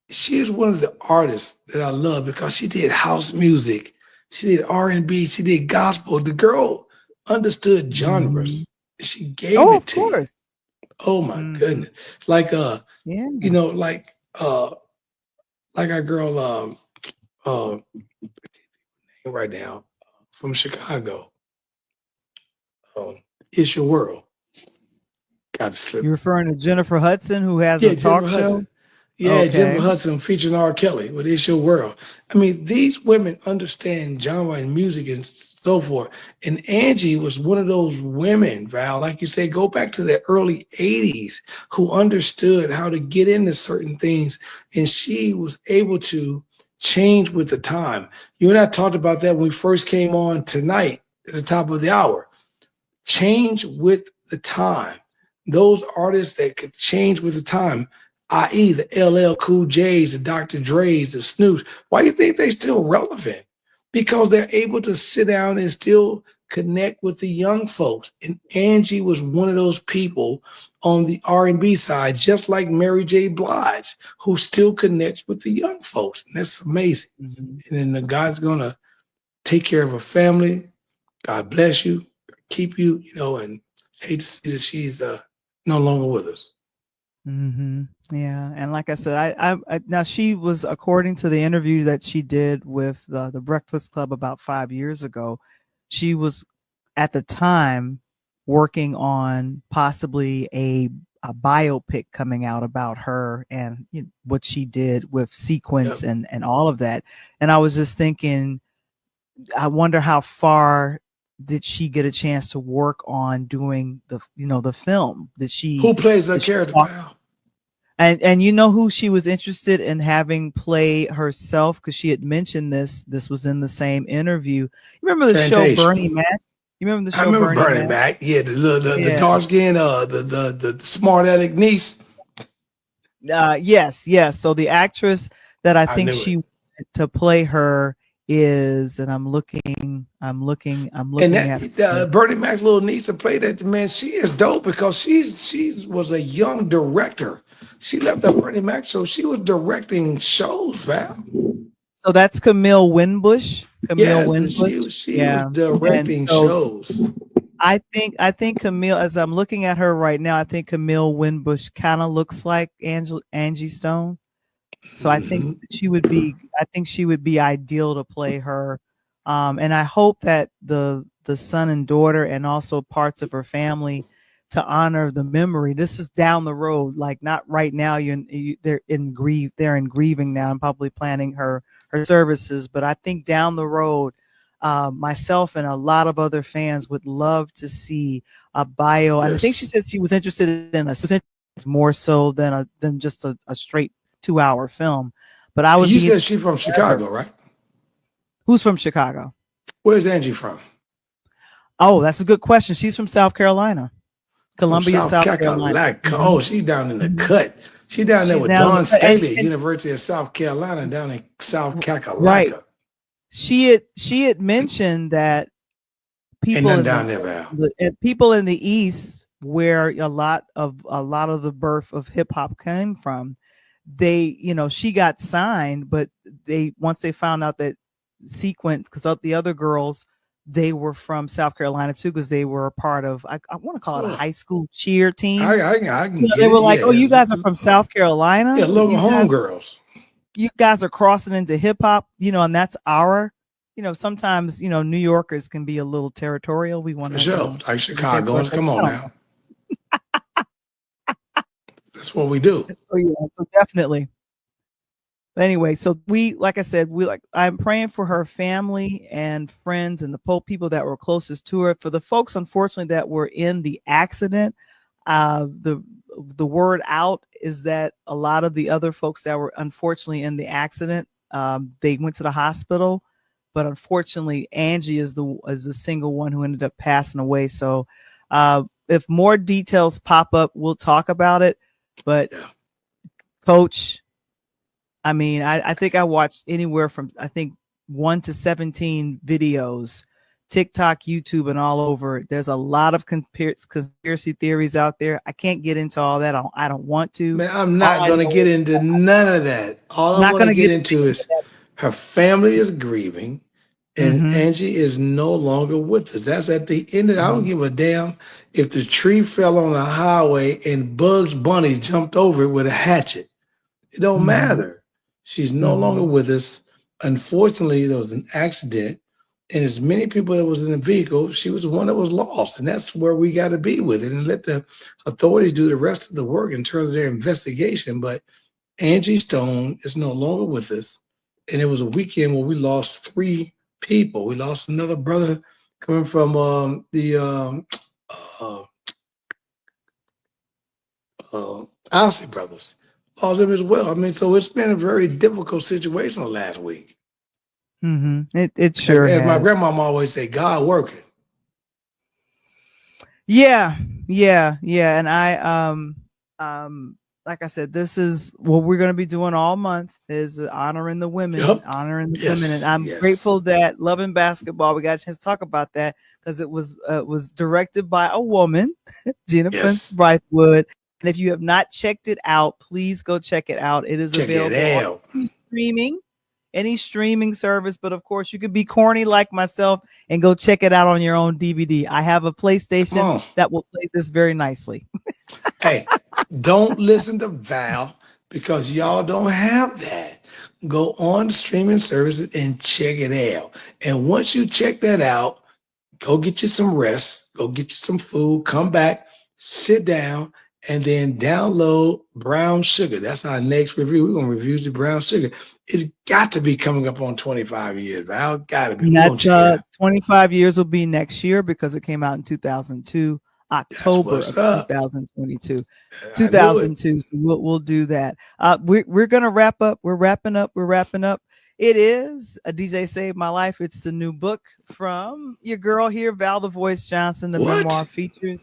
she is one of the artists that I love because she did house music, she did R&B, she did gospel. The girl understood genres. She gave it to you. Oh my goodness. Like like our girl right now from Chicago. It's Your World. You're referring to Jennifer Hudson, who has a talk show? Yeah, Jennifer Hudson featuring R. Kelly with It's Your World. I mean, these women understand genre and music and so forth. And Angie was one of those women, Val, like you say, go back to the early 80s, who understood how to get into certain things. And she was able to change with the time. You and I talked about that when we first came on tonight at the top of the hour. Change with the time. Those artists that could change with the time, i.e. the LL Cool J's, the Dr. Dre's, the Snoops. Why do you think they're still relevant? Because they're able to sit down and still connect with the young folks. And Angie was one of those people on the R&B side, just like Mary J. Blige, who still connects with the young folks. And that's amazing. And then the God's going to take care of her family. God bless you, keep you, and hate to see that she's no longer with us. Yeah, and like I said, I now she was, according to the interview that she did with the Breakfast Club about 5 years ago, she was at the time working on possibly a biopic coming out about her and what she did with Sequence and all of that. And I was just thinking, I wonder how far did she get a chance to work on doing the film? Who plays that character now? And who she was interested in having play herself, because she had mentioned this was in the same interview. You remember the show Bernie Mac? You remember the show Bernie Mac? Yeah, the dark skin, the smart aleck niece. Yes. So the actress that I think she wanted to play her is, and I'm looking at Bernie Mac's little niece to play that, man. She is dope because she was a young director. She left the Bernie Mac show. She was directing shows, Val. So that's Camille Winbush. She was directing shows. I think Camille, as I'm looking at her right now, I think Camille Winbush kind of looks like Angie Stone. So I think she would be ideal to play her. And I hope that the son and daughter and also parts of her family, to honor the memory. This is down the road, like not right now. They're in grieving now and probably planning her services. But I think down the road, myself and a lot of other fans would love to see a bio. And I think she says she was interested in more so than just a straight 2-hour film. But I would. You said she's from Chicago, right? Who's from Chicago? Where's Angie from? Oh, that's a good question. She's from South Carolina. Columbia, South Carolina. Oh, she's down in the cut. She down there She's with down in Don the cut. Staley at University of South Carolina down in South Right. Kakalaka. She had mentioned that people Ain't in nothing down there, Val. people in the East, where a lot of the birth of hip hop came from, they, she got signed, but once they found out that Sequence, because the other girls, they were from South Carolina too, because they were a part of, I want to call it a high school cheer team. I can get they were it, like, yeah. "Oh, you guys are from South Carolina? Yeah, local homegirls. You guys are crossing into hip hop, and that's our, sometimes, New Yorkers can be a little territorial. We want to, sure. Like Chicagoans, come on now. That's what we do. So definitely. But anyway, so like I said, I'm praying for her family and friends and the people that were closest to her. For the folks, unfortunately, that were in the accident, the word out is that a lot of the other folks that were unfortunately in the accident, they went to the hospital, but unfortunately, Angie is the single one who ended up passing away. So, if more details pop up, we'll talk about it. But, Coach, I mean, I think I watched anywhere from 1 to 17 videos, TikTok, YouTube, and all over. There's a lot of conspiracy theories out there. I can't get into all that. I don't want to. Man, I'm not going to get into none of that. All I'm going to get into is her family is grieving, and Angie is no longer with us. That's at the end of it. I don't give a damn if the tree fell on the highway and Bugs Bunny jumped over it with a hatchet. It don't matter. She's no longer with us. Unfortunately, there was an accident, and as many people that was in the vehicle, she was the one that was lost, and that's where we got to be with it and let the authorities do the rest of the work in terms of their investigation. But Angie Stone is no longer with us, and it was a weekend where we lost 3 people. We lost another brother coming from the Alsey brothers. Lost him as well. I mean, so it's been a very difficult situation the last week. It sure as has. my grandmama always say, God working. Yeah. And I, like I said, this is what we're going to be doing all month, is honoring the women, honoring the women. And I'm grateful that Love and Basketball, we got a chance to talk about that, because it was directed by a woman, Gina Prince Brycewood. And if you have not checked it out, please go check it out. It is available on any streaming service. But of course, you could be corny like myself and go check it out on your own DVD. I have a PlayStation that will play this very nicely. Hey, don't listen to Val, because y'all don't have that. Go on the streaming services and check it out. And once you check that out, go get you some rest, go get you some food, come back, sit down, and then download Brown Sugar. That's our next review. We're going to review the Brown Sugar. It's got to be coming up on 25 years, Val. Got to be. That's 25 years will be next year, because it came out in 2002, October of 2022. 2002. So we'll do that. We're going to wrap up. We're wrapping up. It is a DJ Saved My Life. It's the new book from your girl here, Val the Voice Johnson. The memoir features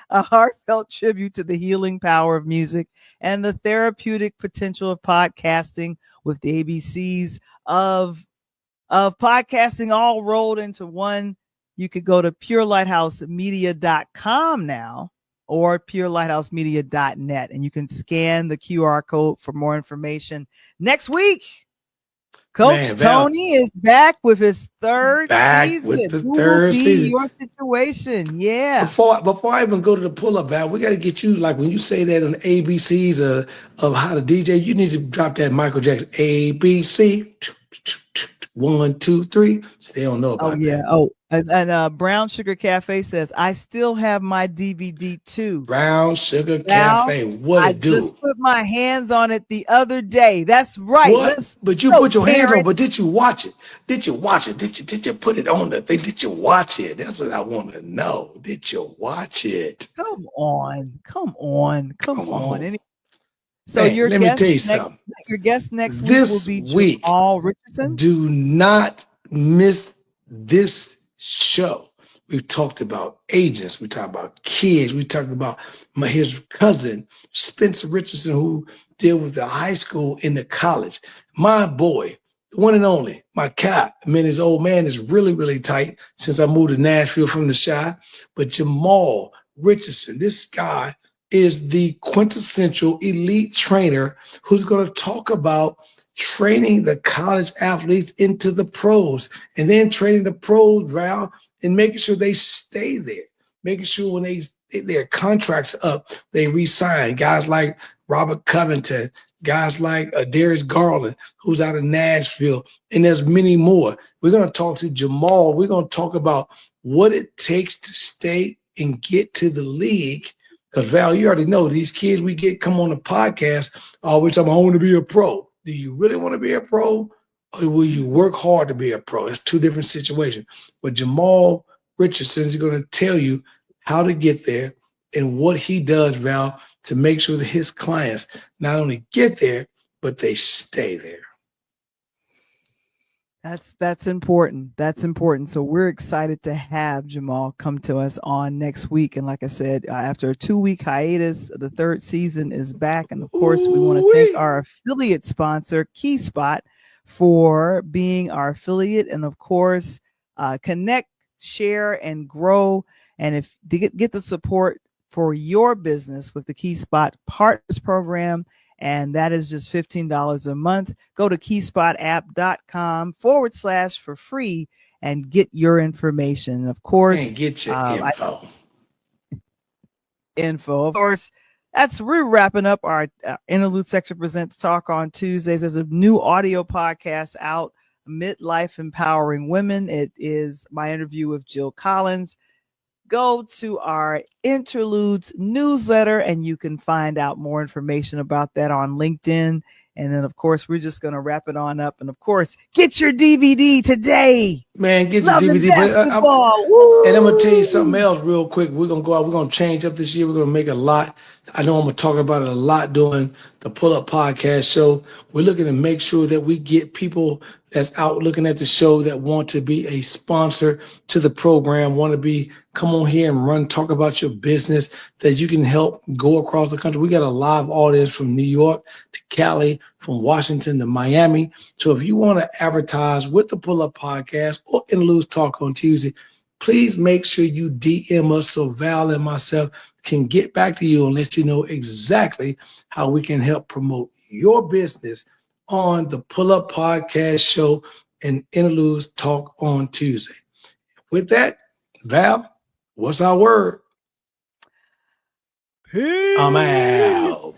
a heartfelt tribute to the healing power of music and the therapeutic potential of podcasting, with the ABCs of podcasting all rolled into one. You could go to purelightHousemedia.com now, or purelightHousemedia.net, and you can scan the QR code for more information. Next week, Coach Tony is back with his third season. With the Who third will be season. your situation? Yeah. Before I even go to the pull-up, Val, we got to get you, like when you say that on ABCs of how to DJ, you need to drop that Michael Jackson ABC. 1, 2, 3. So they don't know about that. Oh, and Brown Sugar Cafe says, I still have my DVD too. Brown Sugar Cafe. What it do? I just put my hands on it the other day. That's right. What? But you put your hands on it, but did you watch it? Did you watch it? Did you put it on the thing? Did you watch it? That's what I want to know. Did you watch it? Come on. So Man, let me tell you something. Your guest next week will be Jamal Richardson. Do not miss this show. We've talked about agents. We talked about kids. We talked about his cousin, Spencer Richardson, who deal with the high school and the college. My boy, the one and only, my cat. I mean, his old man is really, really tight since I moved to Nashville from the Chi. But Jamal Richardson, this guy is the quintessential elite trainer who's going to talk about training the college athletes into the pros and then training the pros, Val, and making sure they stay there, making sure when their contracts up, they re-sign. Guys like Robert Covington, guys like Darius Garland, who's out of Nashville, and there's many more. We're going to talk to Jamal. We're going to talk about what it takes to stay and get to the league. Because, Val, you already know these kids we get come on the podcast, always talking about, I want to be a pro. Do you really want to be a pro, or will you work hard to be a pro? It's two different situations. But Jamal Richardson is going to tell you how to get there and what he does, Val, to make sure that his clients not only get there, but they stay there. That's important. That's important. So we're excited to have Jamal come to us on next week. And like I said, after a 2-week hiatus, the third season is back. And of course, we want to thank our affiliate sponsor, KeySpot, for being our affiliate. And of course, connect, share, and grow. And if to get the support for your business with the KeySpot Partners Program, and that is just $15 a month. Go to keyspot.app.com/ for free and get your information. And of course, and get your info. Of course, we're wrapping up our Interlude Section Presents Talk on Tuesdays. There's a new audio podcast out, Midlife Empowering Women. It is my interview with Jill Collins. Go to our Interludes newsletter and you can find out more information about that on LinkedIn. And then, of course, we're just going to wrap it on up. And, of course, get your DVD today. Man, get your DVD. And I'm going to tell you something else real quick. We're going to go out. We're going to change up this year. We're going to make a lot. I know I'm going to talk about it a lot during the Pull Up Podcast show. We're looking to make sure that we get people that's out looking at the show that want to be a sponsor to the program, want to come on here and talk about your business that you can help go across the country. We got a live audience from New York to Cali, from Washington to Miami. So if you want to advertise with the Pull Up Podcast or Interludes Talk on Tuesday, please make sure you DM us so Val and myself can get back to you and let you know exactly how we can help promote your business on the Pull Up Podcast show and Interludes Talk on Tuesday. With that, Val, what's our word? Peace. I'm out.